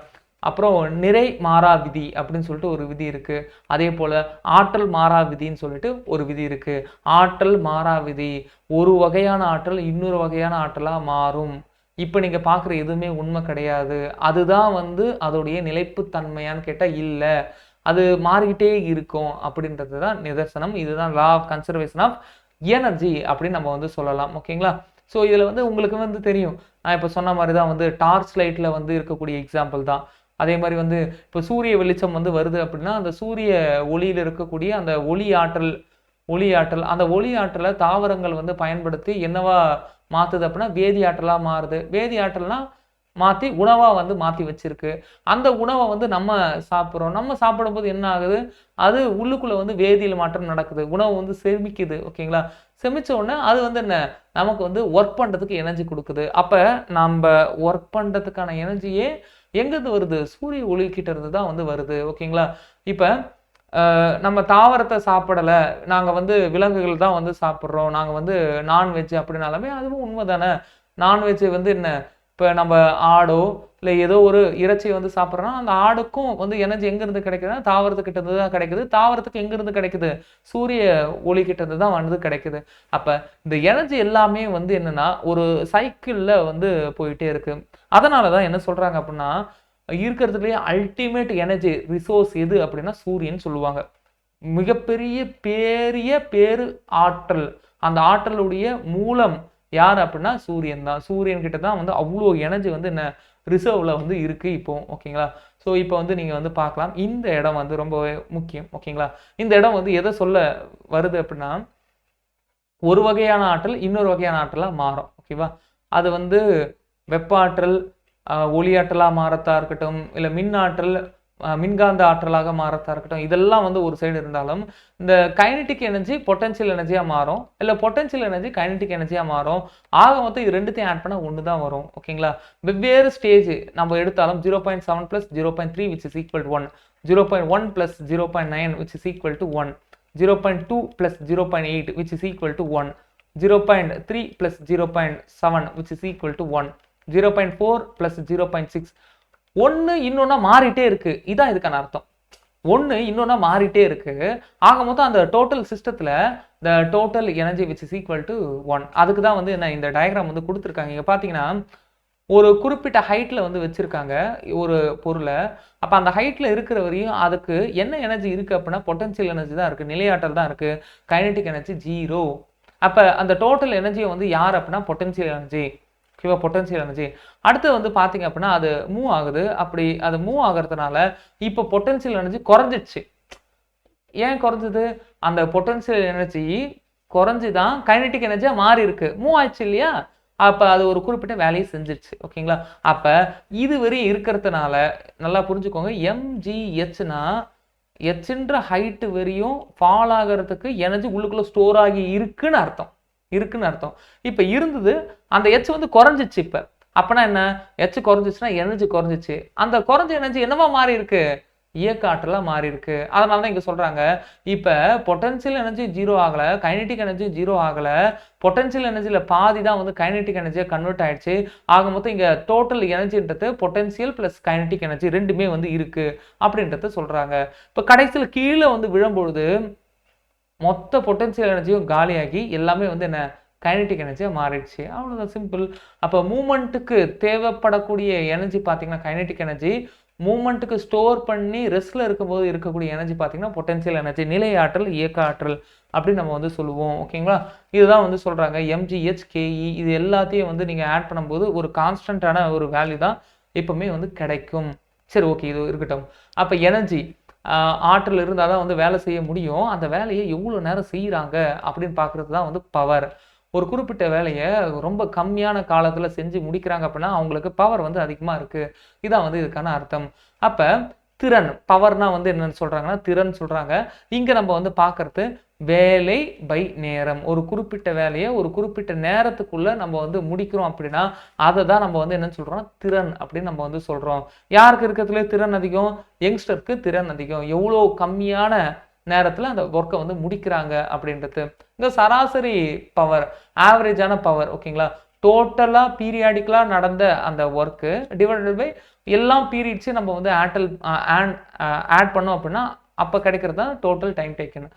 அப்புறம் நிறை மாறா விதி அப்படின்னு சொல்லிட்டு ஒரு விதி இருக்கு. அதே போல ஆற்றல் மாறா விதின்னு சொல்லிட்டு ஒரு விதி இருக்கு. ஆற்றல் மாறா விதி, ஒரு வகையான ஆற்றல் இன்னொரு வகையான ஆற்றலா மாறும். இப்ப நீங்க பார்க்குற எதுவுமே உண்மை கிடையாது. அதுதான் வந்து அதோடைய நிலைப்புத்தன்மையான்னு கேட்டா இல்ல, அது மாறிக்கிட்டே இருக்கும் அப்படின்றது தான் நிதர்சனம். இதுதான் law of conservation of energy அப்படின்னு நம்ம வந்து சொல்லலாம். ஓகேங்களா? ஸோ இதில் வந்து உங்களுக்கு வந்து தெரியும், நான் இப்போ சொன்ன மாதிரி தான் வந்து டார்ச் லைட்டில் வந்து இருக்கக்கூடிய எக்ஸாம்பிள் தான். அதே மாதிரி வந்து இப்போ சூரிய வெளிச்சம் வந்து வருது அப்படின்னா அந்த சூரிய ஒளியில் இருக்கக்கூடிய அந்த ஒளி ஆற்றல் அந்த ஒளி ஆற்றலை தாவரங்கள் வந்து பயன்படுத்தி என்னவா மாற்றுது அப்படின்னா வேதி ஆற்றலாக மாறுது. வேதி ஆற்றல்னா மாற்றி உணவாக வந்து மாற்றி வச்சிருக்கு. அந்த உணவை வந்து நம்ம சாப்பிட்றோம். நம்ம சாப்பிடும்போது என்ன ஆகுது, அது உள்ளுக்குள்ளே வந்து வேதியியல் மாற்றம் நடக்குது, உணவு வந்து செமிக்குது. ஓகேங்களா? செமிச்ச உடனே அது வந்து என்ன, நமக்கு வந்து ஒர்க் பண்ணுறதுக்கு எனர்ஜி கொடுக்குது. அப்போ நம்ம ஒர்க் பண்ணுறதுக்கான எனர்ஜியே எங்கேருந்து வருது, சூரிய ஒளி கிட்ட இருந்து தான் வந்து வருது. ஓகேங்களா? இப்போ நம்ம தாவரத்தை சாப்பிடலை, நாங்கள் வந்து விலங்குகள் தான் வந்து சாப்பிட்றோம், நாங்கள் வந்து நான்வெஜ் அப்படின்னாலுமே அதுவும் உண்மை தானே. நான்வெஜ் வந்து என்ன, இப்போ நம்ம ஆடோ இல்லை ஏதோ ஒரு இறைச்சி வந்து சாப்பிட்றோன்னா அந்த ஆடுக்கும் வந்து எனர்ஜி எங்கேருந்து கிடைக்குதுன்னா தாவரத்துக்கிட்ட இருந்து தான் கிடைக்குது. தாவரத்துக்கு எங்கேருந்து கிடைக்குது, சூரிய ஒளி கிட்ட இருந்து தான் வந்து கிடைக்குது. அப்போ இந்த எனர்ஜி எல்லாமே வந்து என்னன்னா ஒரு சைக்கிளில் வந்து போயிட்டே இருக்கு. அதனால தான் என்ன சொல்கிறாங்க அப்படின்னா, இருக்கிறதுலேயே அல்டிமேட் எனர்ஜி ரிசோர்ஸ் எது அப்படின்னா சூரியன் சொல்லுவாங்க. மிகப்பெரிய பேரு ஆற்றல், அந்த ஆற்றலுடைய மூலம் யார் அப்படின்னா சூரியன் தான். சூரியன் கிட்ட தான் வந்து அவ்வளோ எனர்ஜி வந்து என்ன ரிசர்வ்ல வந்து இருக்கு இப்போ. ஓகேங்களா? ஸோ இப்போ வந்து நீங்க வந்து பார்க்கலாம், இந்த இடம் வந்து ரொம்பவே முக்கியம். ஓகேங்களா? இந்த இடம் வந்து எதை சொல்ல வருது அப்படின்னா, ஒரு வகையான ஆற்றல் இன்னொரு வகையான ஆற்றலா மாறும். ஓகேவா? அது வந்து வெப்ப ஆற்றல் ஒளி ஆற்றலா மாறத்தா இருக்கட்டும், இல்லை மின் ஆற்றல் மின்காந்த ஆற்றலாக மாறதா இருக்கட்டும், இதெல்லாம் வந்து ஒரு சைடு இருந்தாலும் இந்த கைனடிக் எனர்ஜி பொட்டன்ஷியல் எனர்ஜியா மாறும், இல்ல பொட்டன்ஷியல் எனர்ஜி கைனடிக் எனர்ஜியா மாறும். ஆக மொத்தம் இது ரெண்டுத்தையும் ஆட் பண்ணா ஒன்று தான் வரும். ஓகேங்களா? வெவ்வேறு ஸ்டேஜ் நம்ம எடுத்தாலும் 0.7 plus 0.3 which is equal to 1, 0.1 plus 0.9 which is equal to 1, 0.2 plus 0.8 which is equal to 1, 0.3 plus 0.7 which is equal to 1, 0.4 plus 0.6. ஒன்று இன்னொன்னா மாறிட்டே இருக்கு. இதான் இதுக்கான அர்த்தம். ஒன்று இன்னொன்னா மாறிட்டே இருக்கு. ஆக மொத்தம் அந்த டோட்டல் சிஸ்டத்தில் the total energy which is equal to 1. அதுக்கு தான் வந்து என்ன இந்த டயக்ராம் வந்து கொடுத்துருக்காங்க. இங்கே பார்த்தீங்கன்னா ஒரு குறிப்பிட்ட ஹைட்டில் வந்து வச்சுருக்காங்க ஒரு பொருளை. அப்போ அந்த ஹைட்டில் இருக்கிற வரையும் அதுக்கு என்ன எனர்ஜி இருக்குது அப்படின்னா பொட்டன்ஷியல் எனர்ஜி தான் இருக்குது, நிலையாற்றல் தான் இருக்குது, கைனடிக் எனர்ஜி 0. அப்போ அந்த டோட்டல் எனர்ஜியை வந்து யார் அப்படின்னா பொட்டன்ஷியல் எனர்ஜி. ஓகேவா? Potential energy. அடுத்து வந்து பார்த்தீங்க அப்படின்னா அது மூவ் ஆகுது. அப்படி அது மூவ் ஆகிறதுனால இப்போ பொட்டன்ஷியல் எனர்ஜி குறைஞ்சிடுச்சு. ஏன் குறைஞ்சது? அந்த பொட்டன்ஷியல் எனர்ஜி குறைஞ்சி தான் கைனடிக் எனர்ஜியாக மாறி இருக்கு, மூவ் ஆயிடுச்சு இல்லையா? அப்போ அது ஒரு குறிப்பிட்ட வேலையை செஞ்சிருச்சு. ஓகேங்களா? அப்போ இது வரையும் இருக்கிறதுனால நல்லா புரிஞ்சுக்கோங்க, எம்ஜிஹெச்னா ஹெச்ன்ற ஹைட்டு வரையும் ஃபால் ஆகிறதுக்கு எனர்ஜி உள்ளுக்குள்ள ஸ்டோர் ஆகி இருக்குன்னு அர்த்தம். இப்போ இருந்தது, அந்த எச் வந்து குறைஞ்சிச்சு. இப்போ அப்பனா என்ன? எச் குறைஞ்சிச்சுன்னா எனர்ஜி குறைஞ்சிச்சு. அந்த குறைஞ்ச எனர்ஜி என்னவா மாறி இருக்கு? இயக்க ஆற்றலா மாறி இருக்கு. அதனால தான் இங்க சொல்றாங்க, இப்ப பொட்டன்ஷியல் எனர்ஜி 0 ஆகல, கைனடிக் எனர்ஜி 0 ஆகல, பொட்டன்ஷியல் எனர்ஜில பாதி தான் வந்து கைனடிக் எனர்ஜியா கன்வெர்ட் ஆயிடுச்சு. ஆக மொத்தம் இங்க டோட்டல் எனர்ஜின்றது பொட்டன்ஷியல் பிளஸ் கைனடிக் எனர்ஜி ரெண்டுமே வந்து இருக்கு அப்படின்றத சொல்றாங்க. இப்ப கடைசியில் கீழே வந்து விழும்பொழுது மொத்த பொட்டன்ஷியல் எனர்ஜியும் காலியாகி எல்லாமே வந்து என்ன கைனடிக் எனர்ஜியா மாறிடுச்சு. அவ்வளவுதான், சிம்பிள். அப்போ மூமெண்ட்டுக்கு தேவைப்படக்கூடிய எனர்ஜி பார்த்தீங்கன்னா கைனடிக் எனர்ஜி, மூமெண்ட்டுக்கு ஸ்டோர் பண்ணி ரெஸ்ட்ல இருக்கும்போது இருக்கக்கூடிய எனர்ஜி பார்த்தீங்கன்னா பொட்டன்ஷியல் எனர்ஜி, நிலை ஆற்றல், இயக்க ஆற்றல் அப்படின்னு நம்ம வந்து சொல்லுவோம். ஓகேங்களா? இதுதான் வந்து சொல்றாங்க எம்ஜிஹெச் கேஇ. இது எல்லாத்தையும் வந்து நீங்க ஆட் பண்ணும்போது ஒரு கான்ஸ்டன்டான ஒரு வேல்யூ தான் எப்பவுமே வந்து கிடைக்கும். சரி, ஓகே, இது இருக்கட்டும். அப்போ எனர்ஜி ஆற்றல் இருந்தால் தான் வந்து வேலை செய்ய முடியும். அந்த வேலையை எவ்வளோ நேரம் செய்கிறாங்க அப்படின்னு பார்க்குறது தான் வந்து பவர். ஒரு குறிப்பிட்ட வேலையை ரொம்ப கம்மியான காலத்தில் செஞ்சு முடிக்கிறாங்க அப்படின்னா அவங்களுக்கு பவர் வந்து அதிகமாக இருக்குது. இதான் வந்து இதுக்கான அர்த்தம். அப்போ திறன், பவர்னா வந்து என்னன்னு சொல்கிறாங்கன்னா திறன் சொல்கிறாங்க. இங்கே நம்ம வந்து பார்க்குறது வேலை பை நேரம். ஒரு குறிப்பிட்ட வேலையை ஒரு குறிப்பிட்ட நேரத்துக்குள்ள நம்ம வந்து முடிக்கிறோம் அப்படின்னா அதை தான் நம்ம வந்து என்னன்னு சொல்றோம்? திறன் அப்படின்னு நம்ம வந்து சொல்றோம். யாருக்கு இருக்கிறதுல திறன் அதிகம்? யங்ஸ்டருக்கு திறன் அதிகம். எவ்வளோ கம்மியான நேரத்தில் அந்த ஒர்க்கை வந்து முடிக்கிறாங்க அப்படின்றது. இந்த சராசரி பவர், ஆவரேஜான பவர். ஓகேங்களா? டோட்டலாக பீரியாடிக்கலாக நடந்த அந்த ஒர்க்கு டிவைடட் பை எல்லாம் பீரியட்ஸு நம்ம வந்து ஆட் பண்ணோம் அப்படின்னா அப்போ கிடைக்கிறது தான் டோட்டல் டைம் டேக்கன்.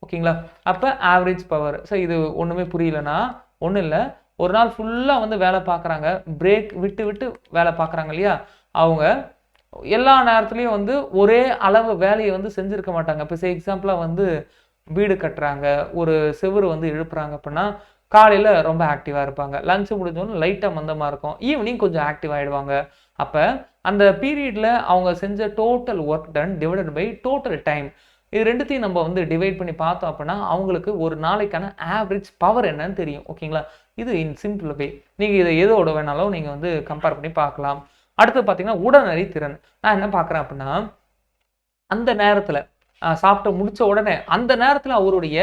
ஓகேங்களா? அப்போ ஆவரேஜ் பவர். ஸோ இது ஒன்றுமே புரியலன்னா ஒன்றும் இல்லை, ஒரு நாள் ஃபுல்லாக வந்து வேலை பார்க்குறாங்க, பிரேக் விட்டு விட்டு வேலை பார்க்குறாங்க இல்லையா? அவங்க எல்லா நேரத்துலையும் வந்து ஒரே அளவு வேலையை வந்து செஞ்சுருக்க மாட்டாங்க. இப்போ எக்ஸாம்பிளாக வந்து வீடு கட்டுறாங்க, ஒரு செவுறு வந்து எழுப்புறாங்க அப்படின்னா காலையில் ரொம்ப ஆக்டிவாக இருப்பாங்க, லஞ்சு முடிஞ்சோன்னு லைட்டாக மந்தமாக இருக்கும், ஈவினிங் கொஞ்சம் ஆக்டிவ் ஆகிடுவாங்க. அப்போ அந்த பீரியடில் அவங்க செஞ்ச total work done divided by total time, இது ரெண்டுத்தையும் நம்ம வந்து டிவைட் பண்ணி பார்த்தோம் அப்படின்னா அவங்களுக்கு ஒரு நாளைக்கான ஆவரேஜ் பவர் என்னன்னு தெரியும். ஓகேங்களா? இது இன் சிம்பிள் வே. நீங்கள் இதை எதோட வேணாலும் நீங்கள் வந்து கம்பேர் பண்ணி பார்க்கலாம். அடுத்து பார்த்தீங்கன்னா உடனடி திறன். நான் என்ன பார்க்குறேன் அப்படின்னா அந்த நேரத்தில் சாப்பிட்டு முடிச்ச உடனே அந்த நேரத்தில் அவருடைய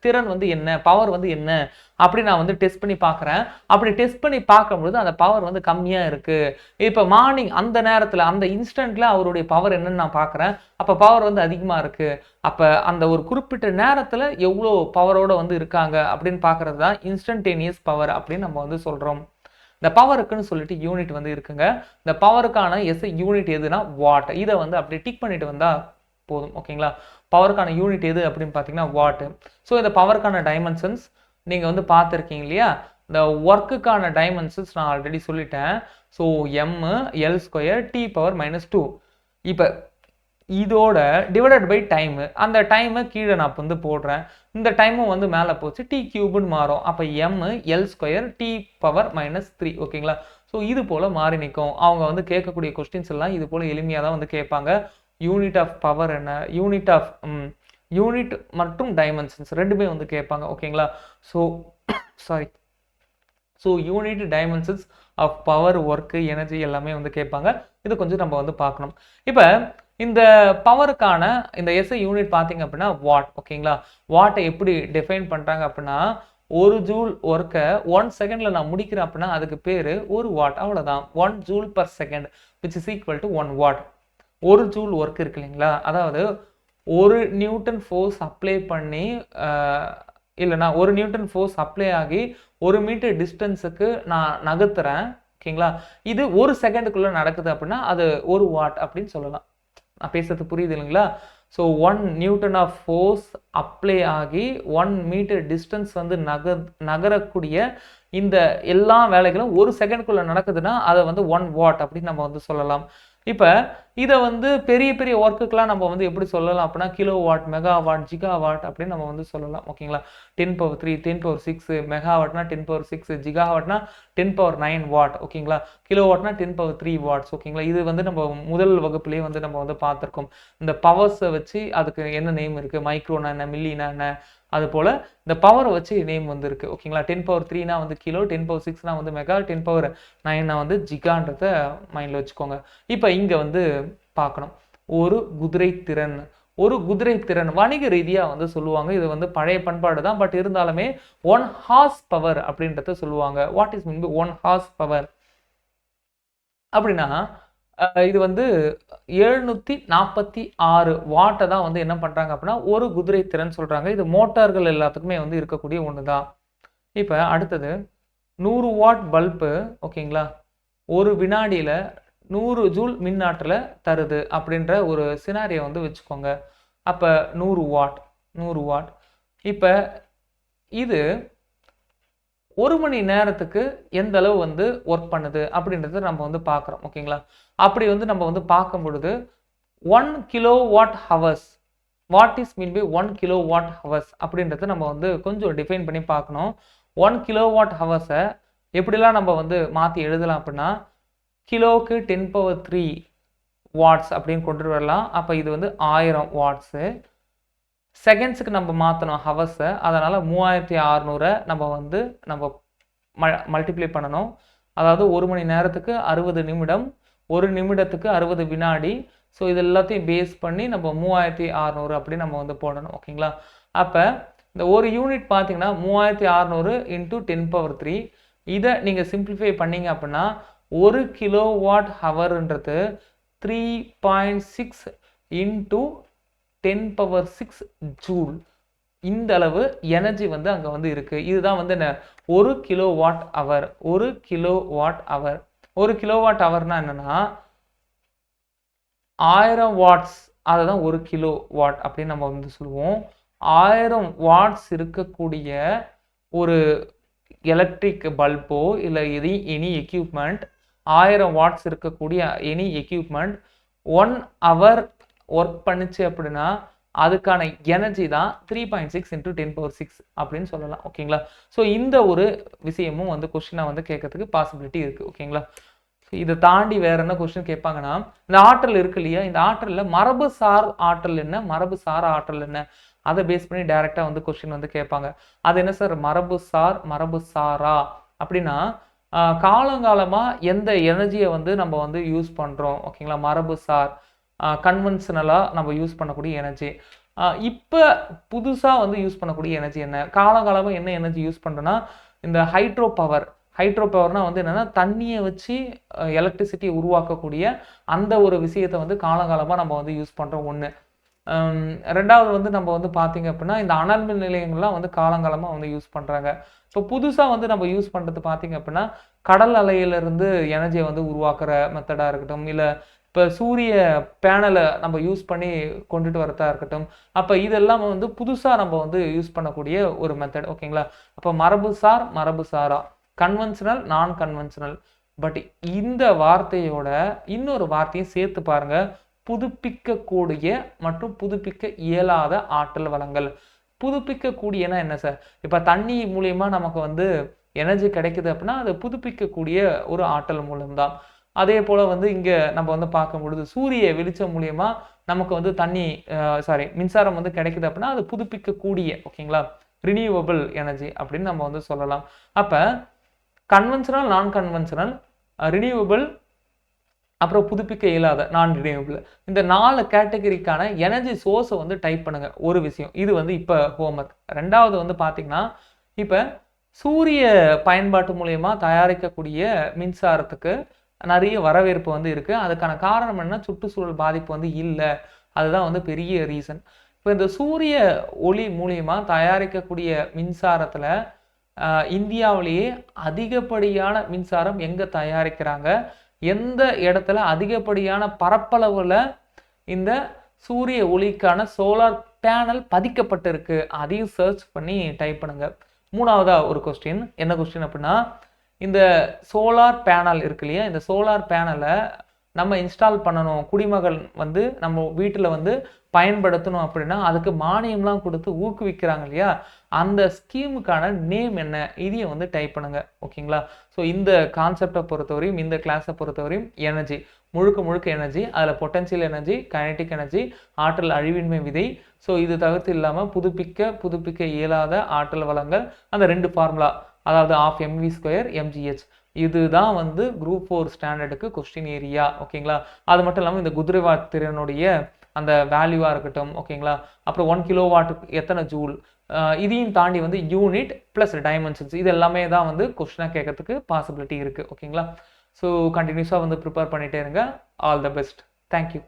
திறன் வந்து என்ன, பவர் வந்து என்ன அப்படி நான் வந்து டெஸ்ட் பண்ணி பார்க்குறேன். அப்படி டெஸ்ட் பண்ணி பார்க்கும்பொழுது அந்த பவர் வந்து கம்மியாக இருக்குது. இப்போ மார்னிங் அந்த நேரத்தில் அந்த இன்ஸ்டன்ட்டில் அவருடைய பவர் என்னன்னு நான் பார்க்குறேன். அப்போ பவர் வந்து அதிகமாக இருக்குது. அப்போ அந்த ஒரு குறிப்பிட்ட நேரத்தில் எவ்வளோ பவரோடு வந்து இருக்காங்க அப்படின்னு பார்க்குறது தான் இன்ஸ்டன்டேனியஸ் பவர் அப்படின்னு நம்ம வந்து சொல்கிறோம். இந்த பவருக்குன்னு சொல்லிட்டு யூனிட் வந்து இருக்குங்க. இந்த பவருக்கான யூனிட் எதுனா வாட். இதை வந்து அப்படியே டிக் பண்ணிட்டு வந்தால் போதும். ஓகேங்களா? பவருக்கான யூனிட் எது அப்படின்னு பார்த்தீங்கன்னா வாட்டு. ஸோ இந்த பவருக்கான டைமென்ஷன்ஸ் நீங்கள் வந்து பார்த்துருக்கீங்க இல்லையா? இந்த ஒர்க்குக்கான டைமென்ஷன்ஸ் நான் ஆல்ரெடி சொல்லிட்டேன். So m(L²) T⁻⁻². இப்போ இதோட டிவைடட் பை டைமு, அந்த டைமை கீழே நான் வந்து போடுறேன். இந்த டைமும் வந்து மேலே போச்சு, t³ மாறும். அப்போ m(L²) T⁻⁻3. ஓகேங்களா? ஸோ இது போல் மாறி நிற்கும். அவங்க வந்து கேட்கக்கூடிய கொஸ்டின்ஸ் எல்லாம் இது போல் எளிமையாக தான் வந்து கேட்பாங்க. யூனிட் ஆஃப் பவர் என்ன, யூனிட் மற்றும் டைமென்ஷன்ஸ் ரெண்டுமே வந்து கேட்பாங்க. ஓகேங்களா? So unit, dimensions of power, work, energy எல்லாமே வந்து கேட்பாங்க. இது கொஞ்சம் நம்ம வந்து பார்க்கணும். இப்போ இந்த பவருக்கான இந்த எஸ்ஐ யூனிட் பார்த்தீங்க அப்படின்னா வாட். ஓகேங்களா? வாட்டை எப்படி டிஃபைன் பண்ணுறாங்க அப்படின்னா, ஒரு ஜூல் ஒர்க்கை 1 செகண்டில் நான் முடிக்கிறேன் அப்படின்னா அதுக்கு பேர் ஒரு வாட். அவ்வளோதான். 1 joule per second which is equal to 1 what. ஒரு ஜூல் ஒர்க் இருக்கு இல்லைங்களா, அதாவது ஒரு நியூட்டன் ஃபோர்ஸ் அப்ளை பண்ணி இல்லைனா ஒரு நியூட்டன் ஃபோர்ஸ் அப்ளை ஆகி 1 மீட்டர் டிஸ்டன்ஸுக்கு நான் நகர்த்துறேன். ஓகேங்களா? இது ஒரு செகண்டுக்குள்ளே நடக்குது அப்படின்னா அது ஒரு வாட் அப்படின்னு சொல்லலாம். நான் பேசுறது புரியுது இல்லைங்களா? So 1 newton of force apply ஆகி 1 மீட்டர் டிஸ்டன்ஸ் வந்து நகரக்கூடிய இந்த எல்லா வேலைகளும் ஒரு செகண்டுக்குள்ளே நடக்குதுன்னா அதை வந்து 1 வாட் அப்படின்னு நம்ம வந்து சொல்லலாம். இப்போ இதை வந்து பெரிய பெரிய ஒர்க்குக்கெலாம் நம்ம வந்து எப்படி சொல்லலாம் அப்படின்னா kilowatt, megawatt, gigawatt அப்படின்னு நம்ம வந்து சொல்லலாம். ஓகேங்களா? 10⁻3, 10⁻6, மெகாவாட்னா 10⁻6, ஜிகாவாட்னா 10⁻9 வாட். ஓகேங்களா? கிலோ வாட்னா 10⁻3 வாட்ஸ். ஓகேங்களா? இது வந்து நம்ம முதல் வகுப்புலேயே வந்து நம்ம வந்து பார்த்துருக்கோம். இந்த பவர்ஸை வச்சு அதுக்கு என்ன நேம் இருக்குது, மைக்ரோனா என்ன, மில்லினா என்ன, அது போல் இந்த பவரை வச்சு நேம் வந்து இருக்குது. ஓகேங்களா? 10⁻3னா வந்து கிலோ, 10⁻6னா வந்து மெகா, 10⁻9னா வந்து ஜிகான்றத மைண்டில் வச்சுக்கோங்க. இப்போ இங்கே வந்து பார்க்கணும் ஒரு குதிரை திறன். ஒரு குதிரை திறன் வணிக ரீதியாக வந்து சொல்லுவாங்க. இது வந்து பழைய பண்பாடு தான், பட் இருந்தாலுமே 1 ஹார்ஸ் பவர் அப்படின்றத சொல்லுவாங்க. What is mean by 1 horse power அப்படின்னா இது வந்து 746 வாட்டை தான் வந்து என்ன பண்ணுறாங்க அப்படின்னா ஒரு குதிரை திறன் சொல்கிறாங்க. இது மோட்டார்கள் எல்லாத்துக்குமே வந்து இருக்கக்கூடிய ஒன்று தான். இப்போ அடுத்தது 100 வாட் பல்பு. ஓகேங்களா? ஒரு வினாடியில் 100 ஜூல் மின் ஆற்றலை தருது அப்படின்ற ஒரு சினாரியை வந்து வச்சுக்கோங்க. அப்போ 100 வாட் 100 வாட். இப்போ இது ஒரு மணி நேரத்துக்கு எந்த அளவு வந்து ஒர்க் பண்ணுது அப்படின்றத நம்ம வந்து பார்க்குறோம். ஓகேங்களா? அப்படி வந்து நம்ம வந்து பார்க்கும் பொழுது 1 kilo watt hours. What is mean by 1 kilo watt hours அப்படின்றத நம்ம வந்து கொஞ்சம் டிஃபைன் பண்ணி பார்க்கணும். 1 கிலோ வாட் ஹவர்ஸை எப்படிலாம் நம்ம வந்து மாற்றி எழுதலாம் அப்படின்னா கிலோவுக்கு 10⁻3 வாட்ஸ் அப்படின்னு கொண்டு வரலாம். அப்போ இது வந்து 1000 வாட்ஸு. செகண்ட்ஸுக்கு நம்ம மாற்றணும் ஹவர்ஸை, அதனால் 3600 நம்ம வந்து நம்ம மல்டிப்ளை பண்ணணும். அதாவது ஒரு மணி நேரத்துக்கு 60 நிமிடம், ஒரு நிமிடத்துக்கு 60 வினாடி. ஸோ இது எல்லாத்தையும் பேஸ் பண்ணி நம்ம 3600 அப்படி நம்ம வந்து போடணும். ஓகேங்களா? அப்போ இந்த ஒரு யூனிட் பார்த்தீங்கன்னா 3600 இன்ட்டு 10⁻3. இதை நீங்கள் சிம்பிளிஃபை பண்ணீங்க அப்படின்னா ஒரு கிலோ வாட் ஹவர்ன்றது 3.6 இன்ட்டு 10⁻6 ஜூல். இந்த அளவு எனர்ஜி வந்து அங்கே வந்து இருக்குது. இதுதான் வந்து என்ன ஒரு கிலோ வாட் அவர். ஒரு கிலோ வாட் அவர். ஒரு கிலோ வாட் ஹவர்னா என்னன்னா 1000 வாட்ஸ். அதை தான் ஒரு கிலோ வாட் அப்படின்னு நம்ம வந்து சொல்லுவோம். 1000 வாட்ஸ் இருக்கக்கூடிய ஒரு எலக்ட்ரிக் பல்போ இல்லை எனி எக்யூப்மெண்ட், 1000 வாட்ஸ் இருக்கக்கூடிய எனி எக்யூப்மெண்ட் 1 ஹவர் ஒர்க் பண்ணுச்சு அப்படின்னா அதுக்கான எனர்ஜி தான் 3.6 இன்ட்டு 10⁻6 அப்படின்னு சொல்லலாம். ஓகேங்களா? ஸோ இந்த ஒரு விஷயமும் வந்து கொஸ்டினாக வந்து கேட்கறதுக்கு பாசிபிலிட்டி இருக்குது. ஓகேங்களா? இதை தாண்டி வேற என்ன கொஸ்டின் கேட்பாங்கன்னா இந்த ஆற்றல் இருக்கு இல்லையா, இந்த ஆற்றலில் மரபுசார் ஆற்றல் என்ன, மரபுசார் ஆற்றல் என்ன, அதை பேஸ் பண்ணி டைரெக்டாக வந்து கொஸ்டின் வந்து கேட்பாங்க. அது என்ன சார் மரபுசார் மரபுசாரா அப்படின்னா காலங்காலமாக எந்த எனர்ஜியை வந்து நம்ம வந்து யூஸ் பண்ணுறோம். ஓகேங்களா? மரபுசார் கன்வென்ஷனலாக நம்ம யூஸ் பண்ணக்கூடிய எனர்ஜி. இப்போ புதுசாக வந்து யூஸ் பண்ணக்கூடிய எனர்ஜி என்ன, காலங்காலமாக என்ன எனர்ஜி யூஸ் பண்ணுறோன்னா இந்த ஹைட்ரோ பவர். ஹைட்ரோ பவர்னால் வந்து என்னென்னா தண்ணியை வச்சு எலக்ட்ரிசிட்டியை உருவாக்கக்கூடிய அந்த ஒரு விஷயத்தை வந்து காலங்காலமாக நம்ம வந்து யூஸ் பண்ணுறோம் ஒன்று. ரெண்டாவது வந்து நம்ம வந்து பார்த்திங்க அப்படின்னா இந்த அனல் மின் நிலையங்கள்லாம் வந்து காலங்காலமாக வந்து யூஸ் பண்ணுறாங்க. இப்போ புதுசாக வந்து நம்ம யூஸ் பண்ணுறது பார்த்திங்க அப்படின்னா கடல் அலையிலிருந்து எனர்ஜியை வந்து உருவாக்குற மெத்தடாக இருக்கட்டும், இல்லை இப்போ சூரிய பேனலை நம்ம யூஸ் பண்ணி கொண்டுட்டு வரதா இருக்கட்டும். அப்போ இதெல்லாம் வந்து புதுசாக நம்ம வந்து யூஸ் பண்ணக்கூடிய ஒரு மெத்தட். ஓகேங்களா? அப்போ மரபுசார் மரபுசாரா, கன்வென்ஷனல் நான் கன்வென்ஷனல். பட் இந்த வார்த்தையோட இன்னொரு வார்த்தையும் சேர்த்து பாருங்க, புதுப்பிக்கக்கூடிய மற்றும் புதுப்பிக்க இயலாத ஆற்றல் வளங்கள். புதுப்பிக்கக்கூடியனா என்ன சார், இப்போ தண்ணி மூலியமா நமக்கு வந்து எனர்ஜி கிடைக்குது அப்படின்னா அது புதுப்பிக்கக்கூடிய ஒரு ஆற்றல் மூலம்தான். அதே போல் வந்து இங்கே நம்ம வந்து பார்க்கும் பொழுது சூரிய வெளிச்சம் மூலியமா நமக்கு வந்து மின்சாரம் வந்து கிடைக்குது அப்படின்னா அது புதுப்பிக்கக்கூடிய, ஓகேங்களா, ரினியூவபிள் எனர்ஜி அப்படின்னு நம்ம வந்து சொல்லலாம். அப்போ கன்வென்ஷனல் நான் கன்வென்ஷனல், ரினியூவபிள் அப்புறம் புதுப்பிக்க இயலாத நான் ரினியூவபிள். இந்த 4 கேட்டகரிக்கான எனர்ஜி சோர்ஸை வந்து டைப் பண்ணுங்க. ஒரு விஷயம். இது வந்து இப்போ ஹோம்ஒர்க். 2வது வந்து பார்த்தீங்கன்னா, இப்போ சூரிய பயன்பாட்டு மூலியமா தயாரிக்கக்கூடிய மின்சாரத்துக்கு நிறைய வரவேற்பு வந்து இருக்கு. அதுக்கான காரணம் என்ன? சுற்றுச்சூழல் பாதிப்பு வந்து இல்ல. அதுதான் வந்து பெரிய ரீசன். இப்போ இந்த சூரிய ஒளி மூலியமா தயாரிக்கக்கூடிய மின்சாரத்துல இந்தியாவிலேயே அதிகப்படியான மின்சாரம் எங்க தயாரிக்கிறாங்க? எந்த இடத்துல அதிகப்படியான பரப்பளவுல இந்த சூரிய ஒளிக்கான சோலார் பேனல் பதிக்கப்பட்டிருக்கு? அதையும் சர்ச் பண்ணி டைப் பண்ணுங்க. 3வதா ஒரு கொஸ்டின். என்ன கொஸ்டின் அப்படின்னா, இந்த சோலார் பேனல் இருக்கு இல்லையா? இந்த சோலார் பேனலை நம்ம இன்ஸ்டால் பண்ணணும். குடிமகன் வந்து நம்ம வீட்டில் வந்து பயன்படுத்தணும் அப்படின்னா அதுக்கு மானியம்லாம் கொடுத்து ஊக்குவிக்கிறாங்க இல்லையா? அந்த ஸ்கீமுக்கான நேம் என்ன? இதையும் வந்து டைப் பண்ணுங்க. ஓகேங்களா? ஸோ இந்த கான்செப்டை பொறுத்தவரையும், இந்த கிளாஸை பொறுத்தவரையும் எனர்ஜி முழுக்க முழுக்க எனர்ஜி. அதில் பொட்டன்ஷியல் எனர்ஜி, கைனடிக் எனர்ஜி, ஆற்றல் அழிவின்மை விதை. ஸோ இது தவிர்த்து இல்லாமல் புதுப்பிக்க இயலாத ஆற்றல் வளங்கள், அந்த 2 ஃபார்முலா, அதாவது ஆஃப் mv² mgh. இதுதான் வந்து குரூப் 4 ஸ்டாண்டர்டுக்கு கொஸ்டின் ஏரியா. ஓகேங்களா? அது மட்டும் இல்லாமல் இந்த குதிரைவாட் திறனுடைய அந்த வேல்யூவாக இருக்கட்டும். ஓகேங்களா? அப்புறம் 1 கிலோவாட்டுக்கு எத்தனை ஜூல், இதையும் தாண்டி வந்து யூனிட் ப்ளஸ் டைமென்ஷன்ஸ், இது எல்லாமே தான் வந்து கொஸ்டினாக கேட்கறதுக்கு பாசிபிலிட்டி இருக்குது. ஓகேங்களா? ஸோ கண்டினியூஸாக வந்து ப்ரிப்பேர் பண்ணிகிட்டே இருங்க. All the best. தேங்க்யூ.